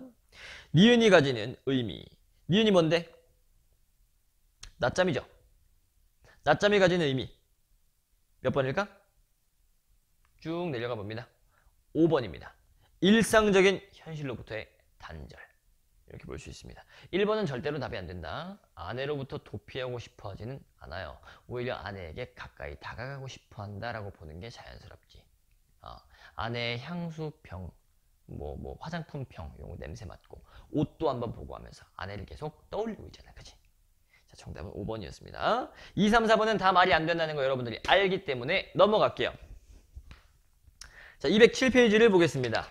니은이 가지는 의미. 니은이 뭔데? 낮잠이죠. 낮잠이 가지는 의미. 몇 번일까? 쭉 내려가 봅니다. 5번입니다. 일상적인 현실로부터의 단절. 이렇게 볼 수 있습니다. 1번은 절대로 답이 안 된다. 아내로부터 도피하고 싶어 하지는 않아요. 오히려 아내에게 가까이 다가가고 싶어 한다라고 보는 게 자연스럽지. 아내의 향수병, 뭐 화장품병, 요거 냄새 맡고 옷도 한번 보고 하면서 아내를 계속 떠올리고 있잖아. 그치? 자, 정답은 5번이었습니다. 2, 3, 4번은 다 말이 안 된다는 거 여러분들이 알기 때문에 넘어갈게요. 자, 207페이지를 보겠습니다.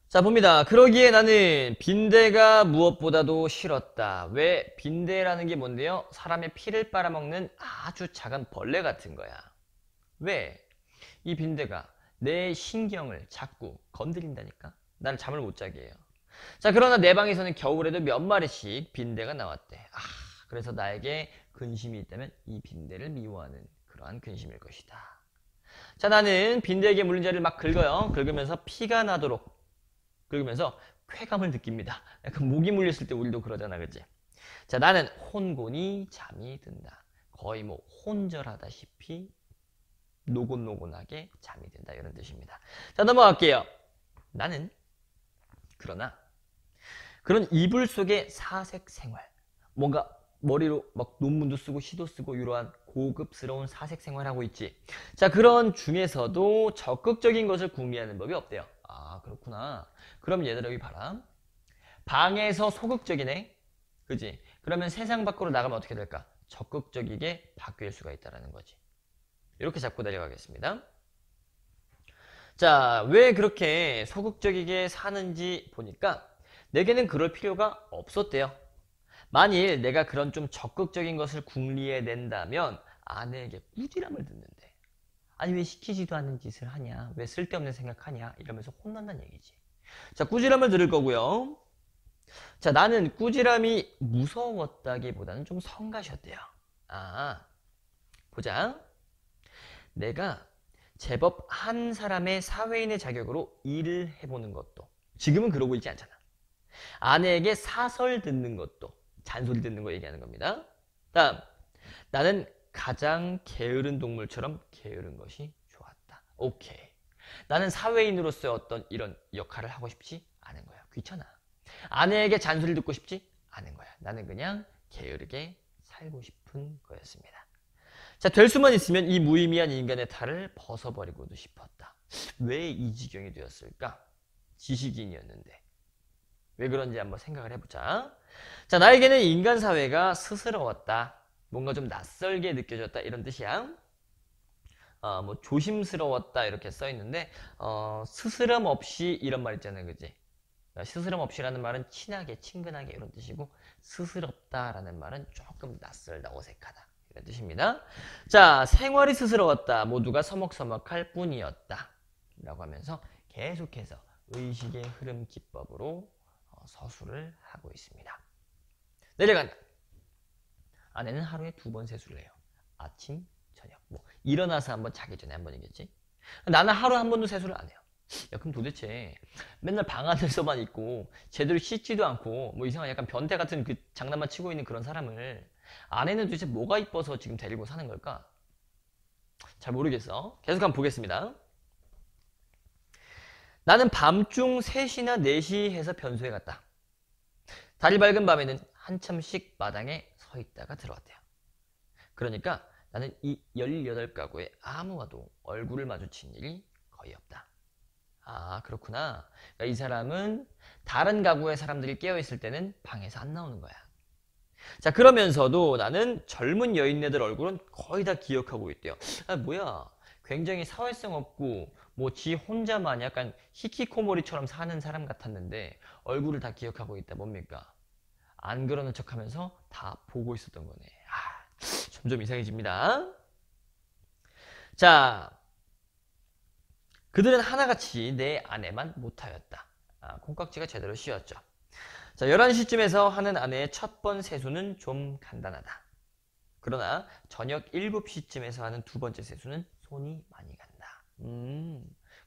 자, 봅니다. 그러기에 나는 빈대가 무엇보다도 싫었다. 왜? 빈대라는 게 뭔데요? 사람의 피를 빨아먹는 아주 작은 벌레 같은 거야. 왜? 이 빈대가 내 신경을 자꾸 건드린다니까? 나를 잠을 못 자게 해요. 자, 그러나 내 방에서는 겨울에도 몇 마리씩 빈대가 나왔대. 그래서 나에게 근심이 있다면 이 빈대를 미워하는 그러한 근심일 것이다. 자, 나는 빈대에게 물린 자를 막 긁어요. 긁으면서 피가 나도록 긁으면서 쾌감을 느낍니다. 약간 모기 물렸을 때 우리도 그러잖아, 그치? 자, 나는 혼곤히 잠이 든다. 거의 뭐 혼절하다시피 노곤노곤하게 잠이 든다, 이런 뜻입니다. 자, 넘어갈게요. 나는 그러나 그런 이불 속의 사색 생활, 뭔가 머리로 막 논문도 쓰고 시도 쓰고 이러한 고급스러운 사색 생활하고 있지. 자, 그런 중에서도 적극적인 것을 궁리하는 법이 없대요. 아, 그렇구나. 그럼 얘들아 여기 봐라. 방에서 소극적이네. 그지? 그러면 세상 밖으로 나가면 어떻게 될까? 적극적이게 바뀔 수가 있다는 거지. 이렇게 잡고 내려가겠습니다. 자, 왜 그렇게 소극적이게 사는지 보니까 내게는 그럴 필요가 없었대요. 만일 내가 그런 좀 적극적인 것을 궁리해낸다면 아내에게 꾸지람을 듣는데, 아니 왜 시키지도 않은 짓을 하냐, 왜 쓸데없는 생각하냐 이러면서 혼난다는 얘기지. 자, 꾸지람을 들을 거고요. 자, 나는 꾸지람이 무서웠다기보다는 좀 성가셨대요. 아, 보자. 내가 제법 한 사람의 사회인의 자격으로 일을 해보는 것도, 지금은 그러고 있지 않잖아. 아내에게 사설 듣는 것도, 잔소리 듣는 거 얘기하는 겁니다. 다음, 나는 가장 게으른 동물처럼 게으른 것이 좋았다. 오케이. 나는 사회인으로서의 어떤 이런 역할을 하고 싶지 않은 거야. 귀찮아. 아내에게 잔소리 듣고 싶지 않은 거야. 나는 그냥 게으르게 살고 싶은 거였습니다. 자, 될 수만 있으면 이 무의미한 인간의 탈을 벗어버리고도 싶었다. 왜 이 지경이 되었을까? 지식인이었는데. 왜 그런지 한번 생각을 해보자. 자, 나에게는 인간 사회가 스스러웠다. 뭔가 좀 낯설게 느껴졌다. 이런 뜻이야. 뭐 조심스러웠다 이렇게 써 있는데 스스럼 없이 이런 말 있잖아요, 그지? 스스럼 없이라는 말은 친하게, 친근하게 이런 뜻이고 스스럽다라는 말은 조금 낯설다, 어색하다 이런 뜻입니다. 자, 생활이 스스러웠다. 모두가 서먹서먹할 뿐이었다. 라고 하면서 계속해서 의식의 흐름 기법으로 서술을 하고 있습니다. 내려간다. 아내는 하루에 2번 세수를 해요. 아침, 저녁. 뭐 일어나서 한번, 자기 전에 한 번이겠지. 나는 하루에 한 번도 세수를 안 해요. 야, 그럼 도대체 맨날 방 안에서만 있고 제대로 씻지도 않고 뭐 이상한 약간 변태 같은 그 장난만 치고 있는 그런 사람을 아내는 도대체 뭐가 이뻐서 지금 데리고 사는 걸까? 잘 모르겠어. 계속 한번 보겠습니다. 나는 밤중 3시나 4시 해서 변소에 갔다. 달이 밝은 밤에는 한참씩 마당에 서 있다가 들어왔대요. 그러니까 나는 이 18가구에 아무와도 얼굴을 마주친 일이 거의 없다. 아, 그렇구나. 그러니까 이 사람은 다른 가구의 사람들이 깨어있을 때는 방에서 안 나오는 거야. 자, 그러면서도 나는 젊은 여인네들 얼굴은 거의 다 기억하고 있대요. 아, 뭐야. 굉장히 사회성 없고 뭐 지 혼자만 약간 히키코모리처럼 사는 사람 같았는데 얼굴을 다 기억하고 있다. 뭡니까? 안 그러는 척하면서 다 보고 있었던 거네. 아, 점점 이상해집니다. 자, 그들은 하나같이 내 아내만 못하였다. 아, 콩깍지가 제대로 씌었죠. 자, 11시쯤에서 하는 아내의 첫 번 세수는 좀 간단하다. 그러나 저녁 7시쯤에서 하는 2번째 세수는 손이 많이 간다.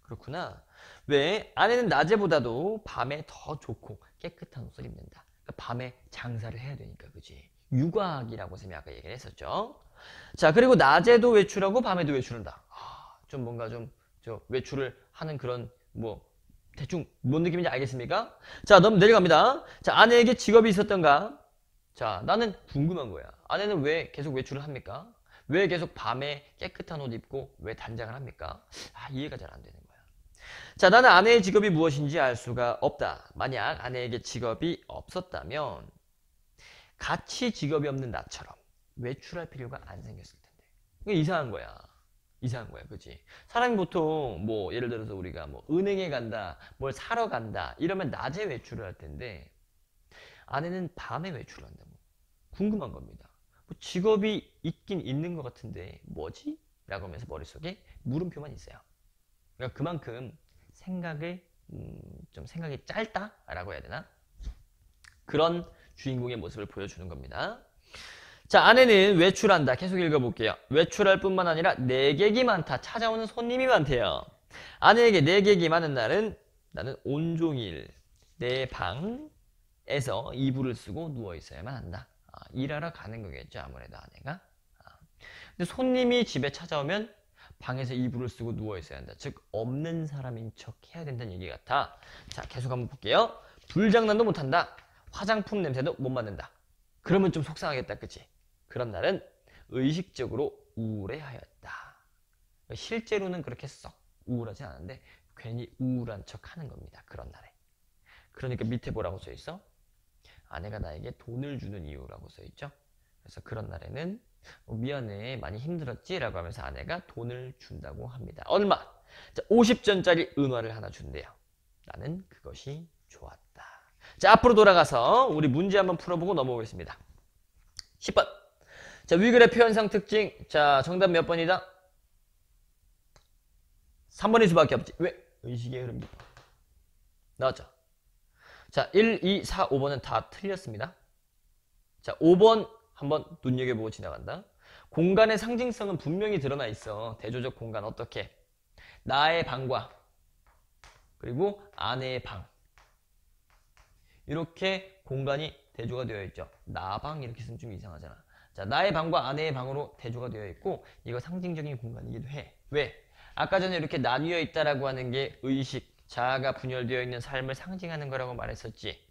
그렇구나. 왜? 아내는 낮에보다도 밤에 더 좋고 깨끗한 옷을 입는다. 그러니까 밤에 장사를 해야 되니까, 그지? 육아학이라고 쌤이 아까 얘기를 했었죠. 자, 그리고 낮에도 외출하고 밤에도 외출한다. 아, 좀 뭔가 좀 외출을 하는 그런 뭐 대충 뭔 느낌인지 알겠습니까? 자, 너무 내려갑니다. 자, 아내에게 직업이 있었던가? 자, 나는 궁금한 거야. 아내는 왜 계속 외출을 합니까? 왜 계속 밤에 깨끗한 옷 입고 왜 단장을 합니까? 아, 이해가 잘 안 되는 거야. 자, 나는 아내의 직업이 무엇인지 알 수가 없다. 만약 아내에게 직업이 없었다면 같이 직업이 없는 나처럼 외출할 필요가 안 생겼을 텐데. 이게 이상한 거야. 이상한 거야, 그치? 사람이 보통 뭐 예를 들어서 우리가 뭐 은행에 간다, 뭘 사러 간다 이러면 낮에 외출을 할 텐데 아내는 밤에 외출을 한다고. 궁금한 겁니다. 뭐 직업이 있긴 있는 것 같은데 뭐지? 라고 하면서 머릿속에 물음표만 있어요. 그러니까 그만큼 생각을 좀 생각이 짧다라고 해야 되나? 그런 주인공의 모습을 보여주는 겁니다. 자, 아내는 외출한다. 계속 읽어볼게요. 외출할 뿐만 아니라 내객이 많다. 찾아오는 손님이 많대요. 아내에게 내객이 많은 날은 나는 온종일 내 방에서 이불을 쓰고 누워 있어야만 한다. 일하러 가는 거겠죠, 아무래도 아내가. 근데 손님이 집에 찾아오면 방에서 이불을 쓰고 누워 있어야 한다. 즉 없는 사람인 척 해야 된다는 얘기 같아. 자, 계속 한번 볼게요. 불장난도 못한다. 화장품 냄새도 못 맡는다. 그러면 좀 속상하겠다, 그치? 그런 날은 의식적으로 우울해하였다. 실제로는 그렇게 썩 우울하지 않은데 괜히 우울한 척 하는 겁니다. 그런 날에. 그러니까 밑에 뭐라고 써 있어? 아내가 나에게 돈을 주는 이유라고 써 있죠. 그래서 그런 날에는 미안해 많이 힘들었지? 라고 하면서 아내가 돈을 준다고 합니다. 얼마? 자, 50전짜리 은화를 하나 준대요. 나는 그것이 좋았다. 자, 앞으로 돌아가서 우리 문제 한번 풀어보고 넘어오겠습니다. 10번. 자, 위글의 표현상 특징. 자, 정답 몇 번이다? 3번일 수밖에 없지. 왜? 의식의 흐름. 나왔죠? 자, 1, 2, 4, 5번은 다 틀렸습니다. 자, 5번 한번 눈여겨보고 지나간다. 공간의 상징성은 분명히 드러나 있어. 대조적 공간 어떻게? 나의 방과 그리고 아내의 방. 이렇게 공간이 대조가 되어 있죠. 나방 이렇게 쓰면 좀 이상하잖아. 자, 나의 방과 아내의 방으로 대조가 되어 있고 이거 상징적인 공간이기도 해. 왜? 아까 전에 이렇게 나뉘어 있다라고 하는 게 의식, 자아가 분열되어 있는 삶을 상징하는 거라고 말했었지.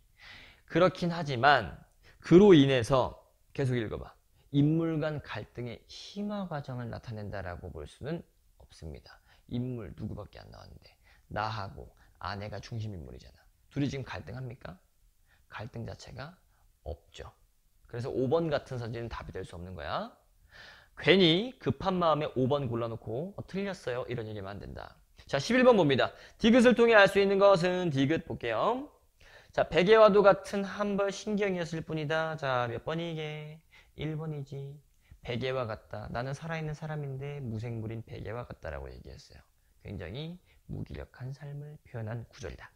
그렇긴 하지만 그로 인해서 계속 읽어봐. 인물 간 갈등의 심화 과정을 나타낸다라고 볼 수는 없습니다. 인물 누구밖에 안 나왔는데 나하고 아내가 중심 인물이잖아. 둘이 지금 갈등합니까? 갈등 자체가 없죠. 그래서 5번 같은 사진은 답이 될 수 없는 거야. 괜히 급한 마음에 5번 골라놓고 틀렸어요 이런 얘기하면 안 된다. 자, 11번 봅니다. 디귿을 통해 알 수 있는 것은 디귿 볼게요. 자, 베개와도 같은 한 벌 신경이었을 뿐이다. 자, 몇 번이 이게? 1번이지. 베개와 같다. 나는 살아있는 사람인데 무생물인 베개와 같다라고 얘기했어요. 굉장히 무기력한 삶을 표현한 구절이다.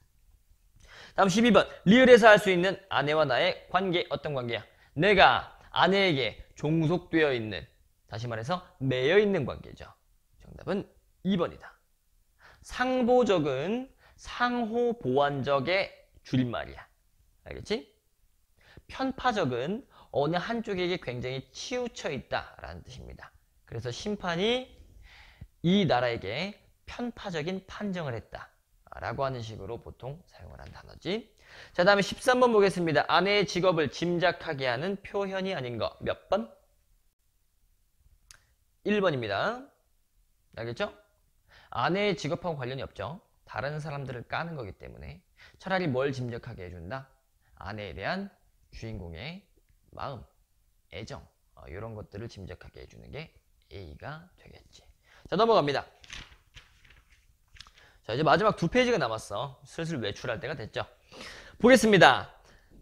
다음 12번. 리을에서 알 수 있는 아내와 나의 관계 어떤 관계야? 내가 아내에게 종속되어 있는, 다시 말해서 매여 있는 관계죠. 정답은 2번이다. 상보적은 상호 보완적의 줄임말이야. 알겠지? 편파적은 어느 한쪽에게 굉장히 치우쳐 있다라는 뜻입니다. 그래서 심판이 이 나라에게 편파적인 판정을 했다라고 하는 식으로 보통 사용을 한 단어지. 자, 다음에 13번 보겠습니다. 아내의 직업을 짐작하게 하는 표현이 아닌 거 몇 번? 1번입니다. 알겠죠? 아내의 직업하고 관련이 없죠. 다른 사람들을 까는 거기 때문에 차라리 뭘 짐작하게 해준다? 아내에 대한 주인공의 마음, 애정 이런 것들을 짐작하게 해주는 게 A가 되겠지. 자, 넘어갑니다. 자, 이제 마지막 2페이지가 남았어. 슬슬 외출할 때가 됐죠. 보겠습니다.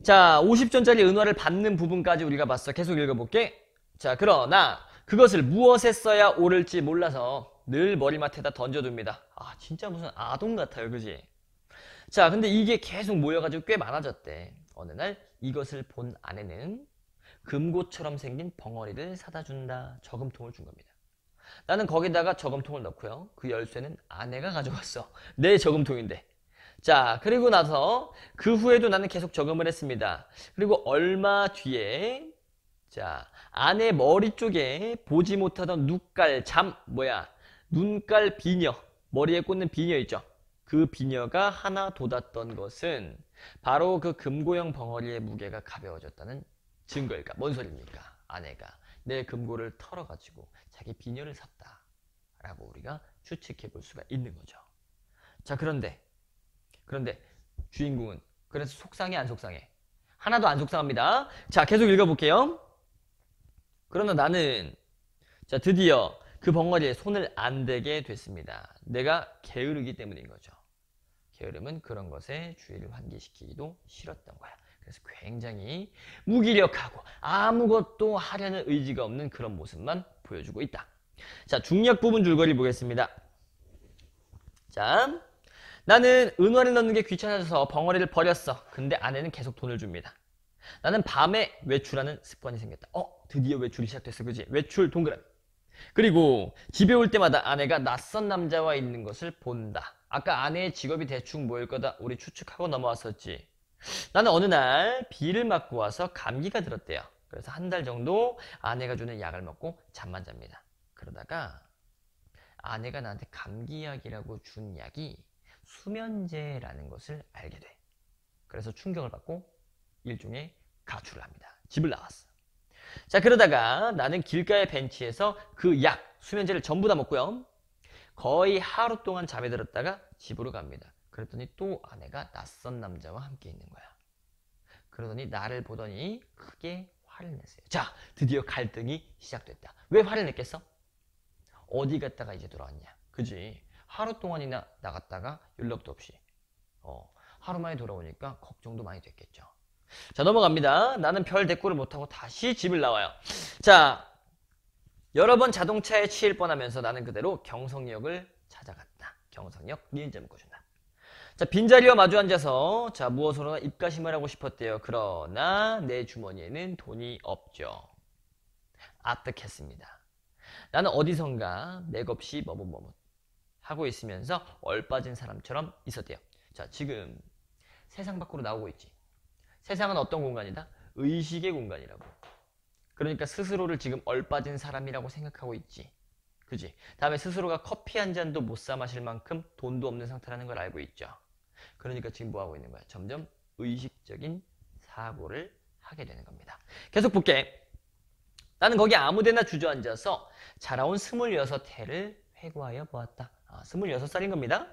자, 50전짜리 은화를 받는 부분까지 우리가 봤어. 계속 읽어볼게. 자, 그러나 그것을 무엇에 써야 옳을지 몰라서 늘 머리맡에다 던져둡니다. 아, 진짜 무슨 아동 같아요, 그지? 자, 근데 이게 계속 모여가지고 꽤 많아졌대. 어느 날 이것을 본 아내는 금고처럼 생긴 벙어리를 사다 준다. 저금통을 준 겁니다. 나는 거기다가 저금통을 넣고요. 그 열쇠는 아내가 가져갔어. 내 저금통인데. 자, 그리고 나서 그 후에도 나는 계속 저금을 했습니다. 그리고 얼마 뒤에 자, 아내 머리 쪽에 보지 못하던 눈깔 비녀, 머리에 꽂는 비녀 있죠? 그 비녀가 하나 돋았던 것은 바로 그 금고형 벙어리의 무게가 가벼워졌다는 증거일까? 뭔 소리입니까? 아내가 내 금고를 털어가지고 자기 비녀를 샀다라고 우리가 추측해 볼 수가 있는 거죠. 자, 그런데 주인공은 그래서 속상해 안 속상해? 하나도 안 속상합니다. 자, 계속 읽어볼게요. 그러나 나는 자, 드디어 그 벙어리에 손을 안 대게 됐습니다. 내가 게으르기 때문인 거죠. 게으름은 그런 것에 주의를 환기시키기도 싫었던 거야. 그래서 굉장히 무기력하고 아무것도 하려는 의지가 없는 그런 모습만 보여주고 있다. 자, 중력 부분 줄거리 보겠습니다. 자, 나는 은화를 넣는 게 귀찮아져서 벙어리를 버렸어. 근데 아내는 계속 돈을 줍니다. 나는 밤에 외출하는 습관이 생겼다. 드디어 외출이 시작됐어. 그지? 외출 동그라미. 그리고 집에 올 때마다 아내가 낯선 남자와 있는 것을 본다. 아까 아내의 직업이 대충 뭐일 거다 우리 추측하고 넘어왔었지. 나는 어느 날 비를 맞고 와서 감기가 들었대요. 그래서 한 달 정도 아내가 주는 약을 먹고 잠만 잡니다. 그러다가 아내가 나한테 감기약이라고 준 약이 수면제라는 것을 알게 돼. 그래서 충격을 받고 일종의 가출을 합니다. 집을 나왔어. 자, 그러다가 나는 길가의 벤치에서 그 약, 수면제를 전부 다 먹고요. 거의 하루 동안 잠에 들었다가 집으로 갑니다. 그랬더니 또 아내가 낯선 남자와 함께 있는 거야. 그러더니 나를 보더니 크게 화를 냈어요. 자, 드디어 갈등이 시작됐다. 왜 화를 냈겠어? 어디 갔다가 이제 돌아왔냐? 그지? 하루 동안이나 나갔다가 연락도 없이 하루 만에 돌아오니까 걱정도 많이 됐겠죠. 자, 넘어갑니다. 나는 별 대꾸를 못하고 다시 집을 나와요. 자, 여러 번 자동차에 치일 뻔하면서 나는 그대로 경성역을 찾아갔다. 경성역 니은자 묶어준다. 자, 빈자리와 마주 앉아서 자, 무엇으로나 입가심을 하고 싶었대요. 그러나 내 주머니에는 돈이 없죠. 아뜩했습니다. 나는 어디선가 맥없이 머뭇머뭇 하고 있으면서 얼빠진 사람처럼 있었대요. 자, 지금 세상 밖으로 나오고 있지. 세상은 어떤 공간이다? 의식의 공간이라고. 그러니까 스스로를 지금 얼빠진 사람이라고 생각하고 있지. 그지? 다음에 스스로가 커피 한 잔도 못 사 마실 만큼 돈도 없는 상태라는 걸 알고 있죠. 그러니까 지금 뭐 하고 있는 거야? 점점 의식적인 사고를 하게 되는 겁니다. 계속 볼게. 나는 거기 아무데나 주저앉아서 자라온 26해를 회고하여 보았다. 26살인 겁니다.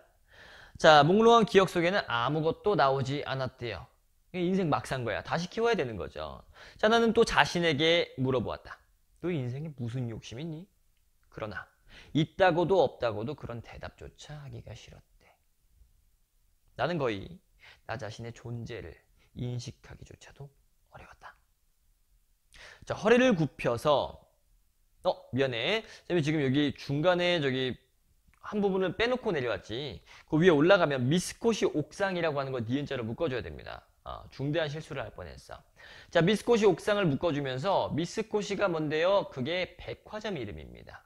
자, 몽롱한 기억 속에는 아무것도 나오지 않았대요. 인생 막 산 거야. 다시 키워야 되는 거죠. 자, 나는 또 자신에게 물어보았다. 너 인생에 무슨 욕심 있니? 그러나 있다고도 없다고도 그런 대답조차 하기가 싫었대. 나는 거의 나 자신의 존재를 인식하기조차도 어려웠다. 자, 허리를 굽혀서 미안해. 쌤이 지금 여기 중간에 저기 한 부분을 빼놓고 내려왔지. 그 위에 올라가면 미스코시 옥상이라고 하는 거 니은자로 묶어줘야 됩니다. 중대한 실수를 할 뻔했어. 자, 미스코시 옥상을 묶어주면서 미스코시가 뭔데요? 그게 백화점 이름입니다.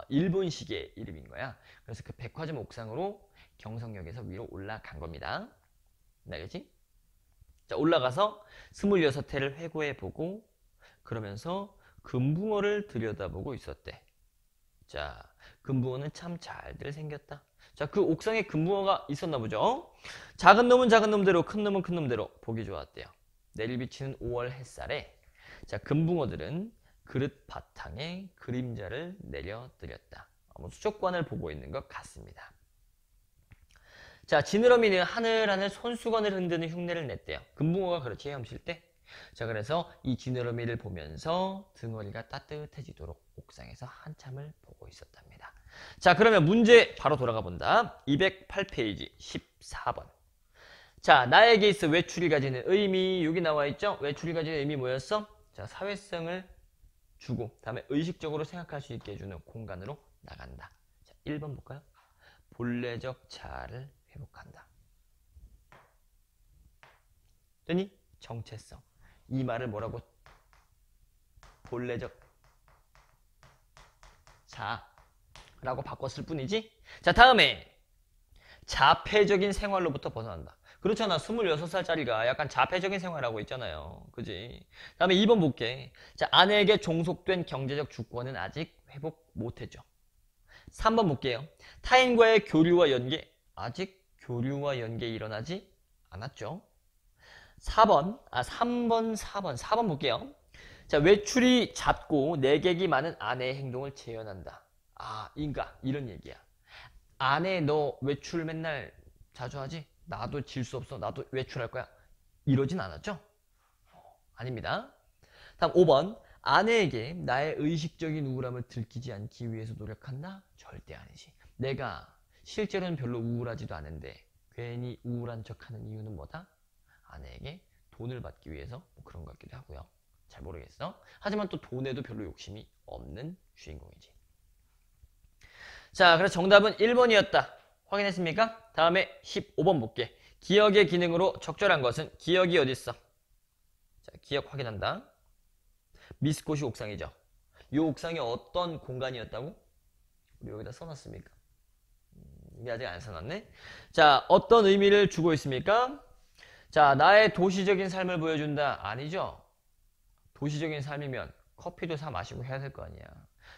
일본식의 이름인 거야. 그래서 그 백화점 옥상으로 경성역에서 위로 올라간 겁니다. 알겠지? 자, 올라가서 26회를 회고해보고 그러면서 금붕어를 들여다보고 있었대. 자, 금붕어는 참 잘들 생겼다. 자, 그 옥상에 금붕어가 있었나 보죠. 작은 놈은 작은 놈대로, 큰 놈은 큰 놈대로 보기 좋았대요. 내릴 비치는 5월 햇살에 자, 금붕어들은 그릇 바탕에 그림자를 내려드렸다. 수족관을 보고 있는 것 같습니다. 자, 지느러미는 하늘하늘 손수건을 흔드는 흉내를 냈대요. 금붕어가 그렇지 헤엄칠 때. 자, 그래서 이 지느러미를 보면서 등허리가 따뜻해지도록 옥상에서 한참을 보고 있었답니다. 자, 그러면 문제 바로 돌아가 본다. 208페이지 14번. 자, 나에게 있어 외출이 가지는 의미. 여기 나와 있죠? 외출이 가지는 의미 뭐였어? 자, 사회성을 주고 다음에 의식적으로 생각할 수 있게 해주는 공간으로 나간다. 자, 1번 볼까요? 본래적 자아를 회복한다. 됐니? 정체성. 이 말을 뭐라고? 본래적 자라고 바꿨을 뿐이지. 자, 다음에 자폐적인 생활로부터 벗어난다. 그렇잖아. 26살짜리가 약간 자폐적인 생활하고 있잖아요. 그지? 다음에 2번 볼게. 자, 아내에게 종속된 경제적 주권은 아직 회복 못했죠. 3번 볼게요. 타인과의 교류와 연계. 아직 교류와 연계 일어나지 않았죠. 3번 볼게요. 자, 외출이 잦고 내객이 많은 아내의 행동을 재현한다. 인가 이런 얘기야. 아내 너 외출 맨날 자주 하지? 나도 질 수 없어. 나도 외출할 거야. 이러진 않았죠? 아닙니다. 다음 5번. 아내에게 나의 의식적인 우울함을 들키지 않기 위해서 노력한다? 절대 아니지. 내가 실제로는 별로 우울하지도 않은데 괜히 우울한 척하는 이유는 뭐다? 아내에게 돈을 받기 위해서 뭐 그런 것 같기도 하고요. 잘 모르겠어. 하지만 또 돈에도 별로 욕심이 없는 주인공이지. 자, 그래서 정답은 1번이었다. 확인했습니까? 다음에 15번 볼게. 기억의 기능으로 적절한 것은 기억이 어딨어? 자, 기억 확인한다. 미스코시 옥상이죠. 이 옥상이 어떤 공간이었다고? 우리 여기다 써놨습니까? 이게 아직 안 써놨네. 자, 어떤 의미를 주고 있습니까? 자, 나의 도시적인 삶을 보여준다. 아니죠. 도시적인 삶이면 커피도 사 마시고 해야 될 거 아니야.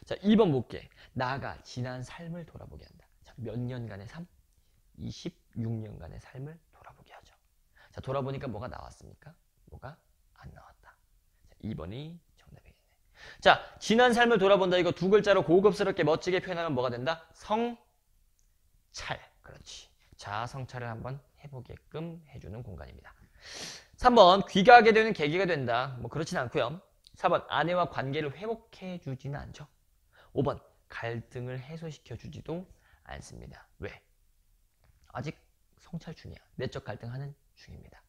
자, 2번 볼게. 나가 지난 삶을 돌아보게 한다. 자, 몇 년간의 삶? 26년간의 삶을 돌아보게 하죠. 자, 돌아보니까 뭐가 나왔습니까? 뭐가 안 나왔다. 자, 2번이 정답이겠네. 자, 지난 삶을 돌아본다. 이거 두 글자로 고급스럽게 멋지게 표현하면 뭐가 된다? 성찰. 그렇지. 자, 성찰을 한번 해보게끔 해주는 공간입니다. 3번, 귀가하게 되는 계기가 된다. 뭐 그렇진 않고요. 4번, 아내와 관계를 회복해주지는 않죠. 5번, 갈등을 해소시켜주지도 않습니다. 왜? 아직 성찰 중이야. 내적 갈등하는 중입니다.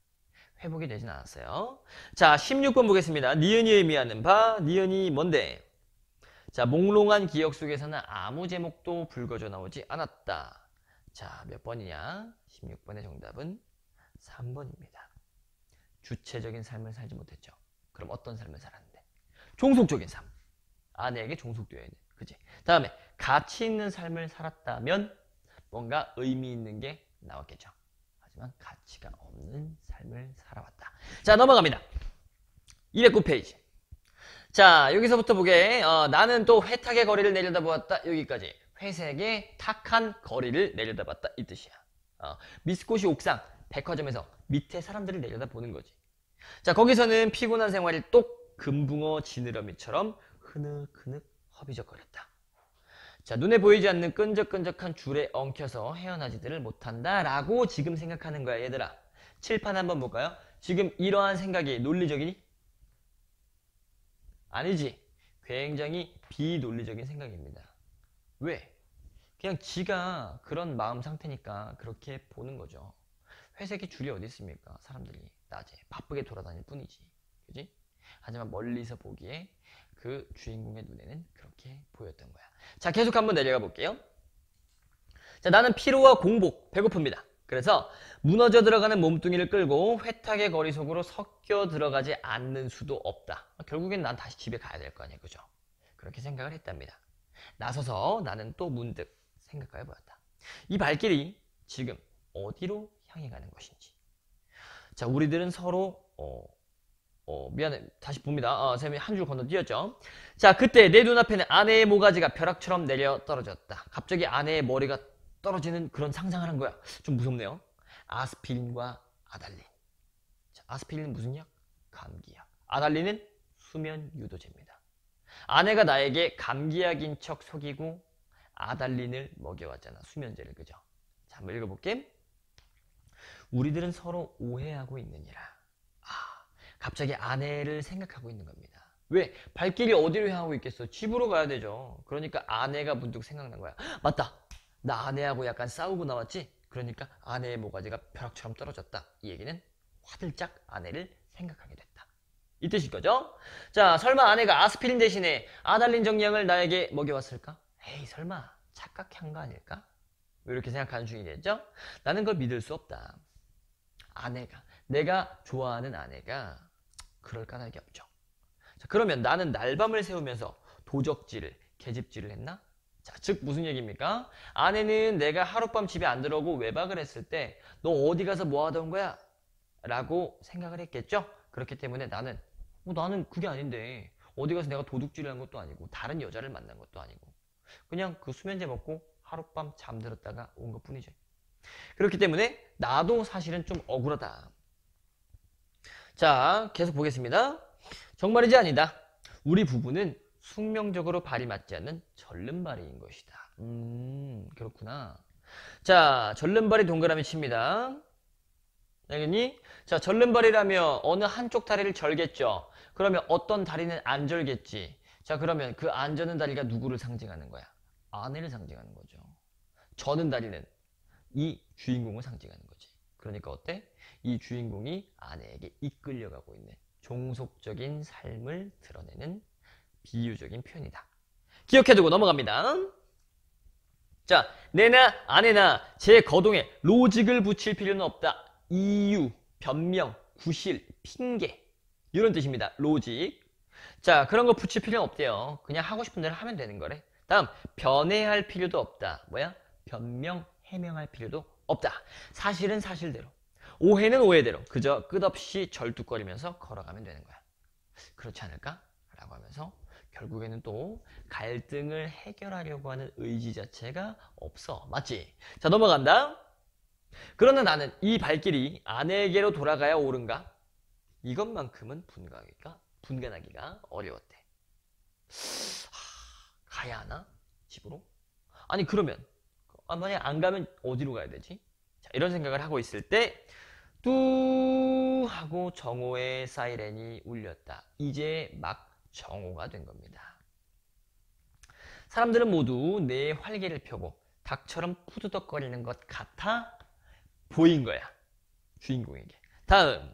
회복이 되진 않았어요. 자, 16번 보겠습니다. 니은이 의미하는 바, 니은이 뭔데? 자, 몽롱한 기억 속에서는 아무 제목도 불거져 나오지 않았다. 자, 몇 번이냐? 16번의 정답은 3번입니다. 주체적인 삶을 살지 못했죠. 그럼 어떤 삶을 살았는데? 종속적인 삶. 아내에게 종속되어 있는. 그치? 다음에 가치 있는 삶을 살았다면 뭔가 의미 있는 게 나왔겠죠. 하지만 가치가 없는 삶을 살아왔다. 자, 넘어갑니다. 209페이지. 자, 여기서부터 보게. 나는 또 회탁의 거리를 내려다보았다. 여기까지. 회색의 탁한 거리를 내려다봤다. 이 뜻이야. 미스코시 옥상 백화점에서 밑에 사람들을 내려다보는 거지. 자, 거기서는 피곤한 생활이 똑 금붕어 지느러미처럼 흐느흐느 허비적거렸다. 자, 눈에 보이지 않는 끈적끈적한 줄에 엉켜서 헤어나지들을 못한다 라고 지금 생각하는 거야, 얘들아. 칠판 한번 볼까요? 지금 이러한 생각이 논리적이니? 아니지. 굉장히 비논리적인 생각입니다. 왜? 그냥 지가 그런 마음 상태니까 그렇게 보는 거죠. 회색의 줄이 어디 있습니까? 사람들이 낮에 바쁘게 돌아다닐 뿐이지. 그지? 하지만 멀리서 보기에 그 주인공의 눈에는 그렇게 보였던 거야. 자, 계속 한번 내려가 볼게요. 자, 나는 피로와 공복, 배고픕니다. 그래서 무너져 들어가는 몸뚱이를 끌고 회탁의 거리 속으로 섞여 들어가지 않는 수도 없다. 결국엔 난 다시 집에 가야 될 거 아니야. 그죠? 그렇게 생각을 했답니다. 나서서 나는 또 문득 생각해 보았다. 이 발길이 지금 어디로 향해 가는 것인지. 자, 우리들은 서로 미안해. 다시 봅니다. 쌤이 한 줄 건너뛰었죠. 자, 그때 내 눈앞에는 아내의 모가지가 벼락처럼 내려 떨어졌다. 갑자기 아내의 머리가 떨어지는 그런 상상을 한 거야. 좀 무섭네요. 아스피린과 아달린. 자, 아스피린은 무슨 약? 감기약. 아달린은 수면 유도제입니다. 아내가 나에게 감기약인 척 속이고 아달린을 먹여왔잖아. 수면제를. 그죠? 자, 한번 읽어볼게. 우리들은 서로 오해하고 있느니라. 갑자기 아내를 생각하고 있는 겁니다. 왜? 발길이 어디로 향하고 있겠어? 집으로 가야 되죠. 그러니까 아내가 문득 생각난 거야. 맞다. 나 아내하고 약간 싸우고 나왔지? 그러니까 아내의 모가지가 벼락처럼 떨어졌다. 이 얘기는 화들짝 아내를 생각하게 됐다. 이 뜻일 거죠? 자, 설마 아내가 아스피린 대신에 아달린 정량을 나에게 먹여왔을까? 에이, 설마 착각한 거 아닐까? 이렇게 생각하는 중이겠죠? 나는 그걸 믿을 수 없다. 내가 좋아하는 아내가 그럴 까닭이 없죠. 자, 그러면 나는 날밤을 새우면서 도적질을, 계집질을 했나? 자, 즉 무슨 얘기입니까? 아내는 내가 하룻밤 집에 안 들어오고 외박을 했을 때 너 어디 가서 뭐 하던 거야? 라고 생각을 했겠죠? 그렇기 때문에 나는 그게 아닌데 어디 가서 내가 도둑질을 한 것도 아니고 다른 여자를 만난 것도 아니고 그냥 그 수면제 먹고 하룻밤 잠들었다가 온 것 뿐이죠. 그렇기 때문에 나도 사실은 좀 억울하다. 자, 계속 보겠습니다. 정말이지 아니다. 우리 부부는 숙명적으로 발이 맞지 않는 절름발이인 것이다. 그렇구나. 자, 절름발이 동그라미 칩니다. 알겠니? 자, 절름발이라며 어느 한쪽 다리를 절겠죠. 그러면 어떤 다리는 안 절겠지. 자, 그러면 그 안 저는 다리가 누구를 상징하는 거야? 아내를 상징하는 거죠. 저는 다리는 이 주인공을 상징하는 거지. 그러니까 어때? 이 주인공이 아내에게 이끌려가고 있는 종속적인 삶을 드러내는 비유적인 표현이다. 기억해두고 넘어갑니다. 자, 내나 아내나 제 거동에 로직을 붙일 필요는 없다. 이유, 변명, 구실, 핑계 이런 뜻입니다. 로직. 자, 그런 거 붙일 필요는 없대요. 그냥 하고 싶은 대로 하면 되는 거래. 다음, 변해할 필요도 없다. 뭐야? 변명, 해명할 필요도 없다. 사실은 사실대로, 오해는 오해대로 그저 끝없이 절뚝거리면서 걸어가면 되는 거야. 그렇지 않을까? 라고 하면서 결국에는 또 갈등을 해결하려고 하는 의지 자체가 없어. 맞지? 자, 넘어간다. 그러나 나는 이 발길이 아내에게로 돌아가야 옳은가? 이것만큼은 분간하기가 어려웠대. 가야 하나? 집으로? 아니 그러면 만약 안 가면 어디로 가야 되지? 자, 이런 생각을 하고 있을 때 뚜 하고 정오의 사이렌이 울렸다. 이제 막 정오가 된 겁니다. 사람들은 모두 내 활개를 펴고 닭처럼 푸드덕거리는 것 같아 보인 거야. 주인공에게. 다음,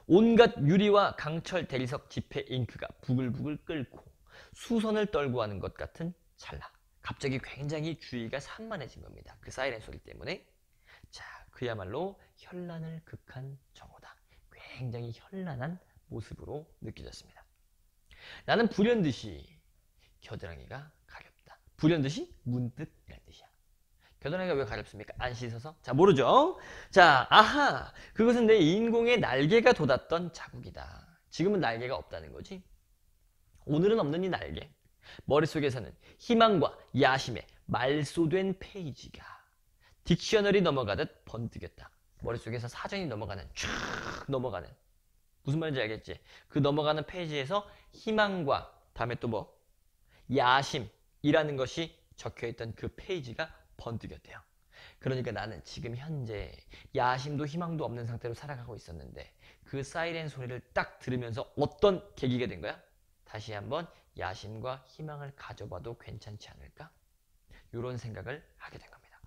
온갖 유리와 강철 대리석 지폐 잉크가 부글부글 끓고 수선을 떨고 하는 것 같은 찰나. 갑자기 굉장히 주의가 산만해진 겁니다. 그 사이렌 소리 때문에. 자, 그야말로 현란을 극한 정오다. 굉장히 현란한 모습으로 느껴졌습니다. 나는 불현듯이 겨드랑이가 가렵다. 불현듯이 문득 이란 뜻이야. 겨드랑이가 왜 가렵습니까? 안 씻어서? 자, 모르죠? 자, 아하! 그것은 내 인공의 날개가 돋았던 자국이다. 지금은 날개가 없다는 거지. 오늘은 없는 이 날개. 머릿속에서는 희망과 야심의 말소된 페이지가 딕셔너리 넘어가듯 번뜩였다. 머릿속에서 사전이 넘어가는 무슨 말인지 알겠지? 그 넘어가는 페이지에서 희망과 다음에 또 뭐? 야심이라는 것이 적혀있던 그 페이지가 번뜩였대요. 그러니까 나는 지금 현재 야심도 희망도 없는 상태로 살아가고 있었는데 그 사이렌 소리를 딱 들으면서 어떤 계기가 된 거야? 다시 한번 야심과 희망을 가져봐도 괜찮지 않을까? 이런 생각을 하게 된 겁니다.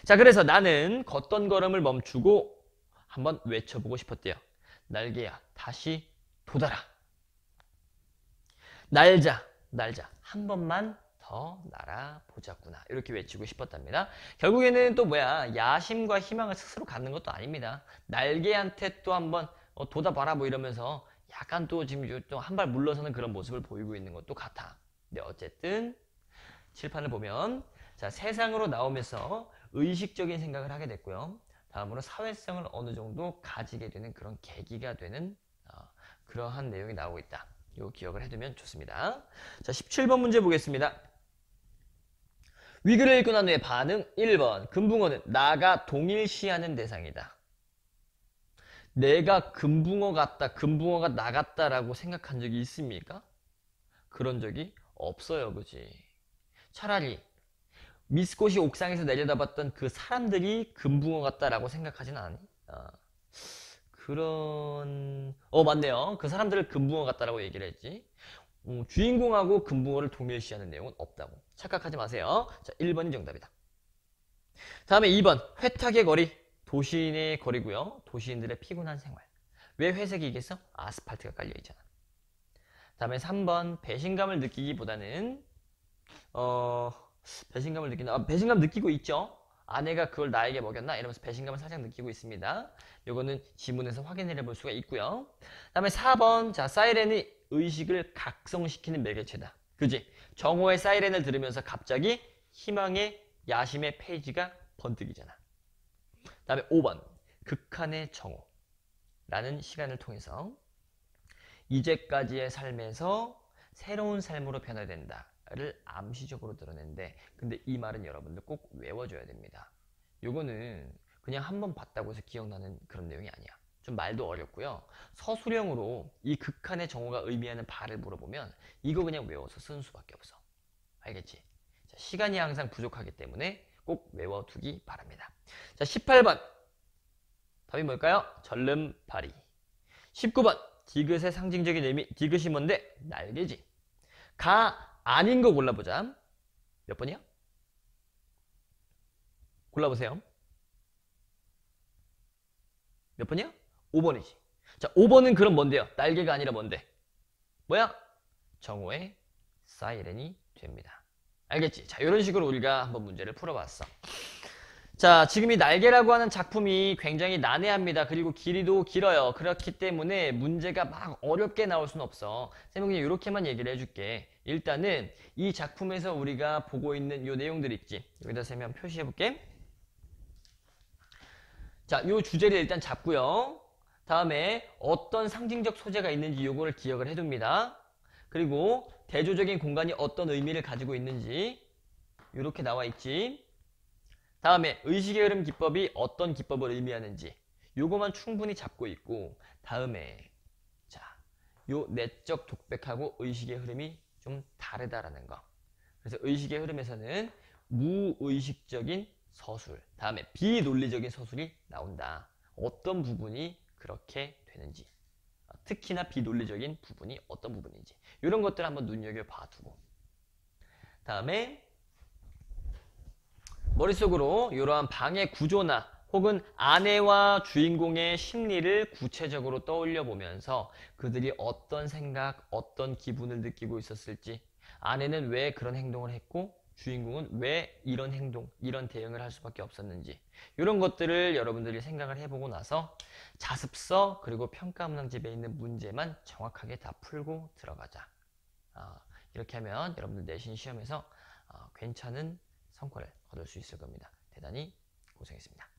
자, 그래서 나는 걷던 걸음을 멈추고 한번 외쳐보고 싶었대요. 날개야, 다시 돋아라. 날자, 한 번만 더 날아보자꾸나. 이렇게 외치고 싶었답니다. 결국에는 또 뭐야, 야심과 희망을 스스로 갖는 것도 아닙니다. 날개한테 또 한번 돋아봐라 뭐 이러면서 약간 또 지금 또 한 발 물러서는 그런 모습을 보이고 있는 것도 같아. 근데 어쨌든 칠판을 보면 자, 세상으로 나오면서 의식적인 생각을 하게 됐고요. 다음으로 사회성을 어느 정도 가지게 되는 그런 계기가 되는 그러한 내용이 나오고 있다. 이거 기억을 해두면 좋습니다. 자, 17번 문제 보겠습니다. 위글을 읽고 난 후에 반응 1번. 금붕어는 나가 동일시하는 대상이다. 내가 금붕어 같다, 금붕어가 나 같다라고 생각한 적이 있습니까? 그런 적이 없어요. 그지? 차라리 미스코시 옥상에서 내려다봤던 그 사람들이 금붕어 같다라고 생각하진 않니? 맞네요. 그 사람들을 금붕어 같다라고 얘기를 했지. 주인공하고 금붕어를 동일시하는 내용은 없다고. 착각하지 마세요. 자, 1번이 정답이다. 다음에 2번. 회탁의 거리. 도시인의 거리고요. 도시인들의 피곤한 생활. 왜 회색이겠어? 아스팔트가 깔려있잖아. 다음에 3번. 배신감을 느끼기보다는 배신감 느끼고 있죠? 아내가 그걸 나에게 먹였나? 이러면서 배신감을 살짝 느끼고 있습니다. 요거는 지문에서 확인을 해볼 수가 있고요. 다음에 4번. 자, 사이렌이 의식을 각성시키는 매개체다. 그지? 정오의 사이렌을 들으면서 갑자기 희망의 야심의 페이지가 번뜩이잖아. 다음에 5번. 극한의 정오라는 시간을 통해서 이제까지의 삶에서 새로운 삶으로 변화된다를 암시적으로 드러낸데, 근데 이 말은 여러분들 꼭 외워줘야 됩니다. 요거는 그냥 한번 봤다고 해서 기억나는 그런 내용이 아니야. 좀 말도 어렵고요. 서술형으로 이 극한의 정오가 의미하는 바를 물어보면 이거 그냥 외워서 쓰는 수밖에 없어. 알겠지? 자, 시간이 항상 부족하기 때문에 꼭 외워두기 바랍니다. 자, 18번. 답이 뭘까요? 절름발이. 19번. 디귿의 상징적인 의미. 디귿이 뭔데? 날개지. 가 아닌 거 골라보자. 몇 번이야? 골라보세요. 몇 번이야? 5번이지. 자, 5번은 그럼 뭔데요? 날개가 아니라 뭔데? 뭐야? 정오의 사이렌이 됩니다. 알겠지? 자, 이런 식으로 우리가 한번 문제를 풀어봤어. 자, 지금 이 날개라고 하는 작품이 굉장히 난해합니다. 그리고 길이도 길어요. 그렇기 때문에 문제가 막 어렵게 나올 수는 없어. 쌤은 그냥 이렇게만 얘기를 해줄게. 일단은 이 작품에서 우리가 보고 있는 요 내용들 있지? 여기다 쌤이 한번 표시해볼게. 자, 요 주제를 일단 잡고요. 다음에 어떤 상징적 소재가 있는지 요거를 기억을 해둡니다. 그리고 대조적인 공간이 어떤 의미를 가지고 있는지 이렇게 나와 있지. 다음에 의식의 흐름 기법이 어떤 기법을 의미하는지 요거만 충분히 잡고 있고, 다음에 자, 요 내적 독백하고 의식의 흐름이 좀 다르다라는 거. 그래서 의식의 흐름에서는 무의식적인 서술, 다음에 비논리적인 서술이 나온다. 어떤 부분이 그렇게 되는지, 특히나 비논리적인 부분이 어떤 부분인지 이런 것들 한번 눈여겨봐 두고, 다음에 머릿속으로 이러한 방의 구조나 혹은 아내와 주인공의 심리를 구체적으로 떠올려 보면서 그들이 어떤 생각, 어떤 기분을 느끼고 있었을지, 아내는 왜 그런 행동을 했고 주인공은 왜 이런 행동, 이런 대응을 할 수밖에 없었는지, 이런 것들을 여러분들이 생각을 해보고 나서 자습서 그리고 평가문항집에 있는 문제만 정확하게 다 풀고 들어가자. 이렇게 하면 여러분들 내신 시험에서 괜찮은 성과를 거둘 수 있을 겁니다. 대단히 고생했습니다.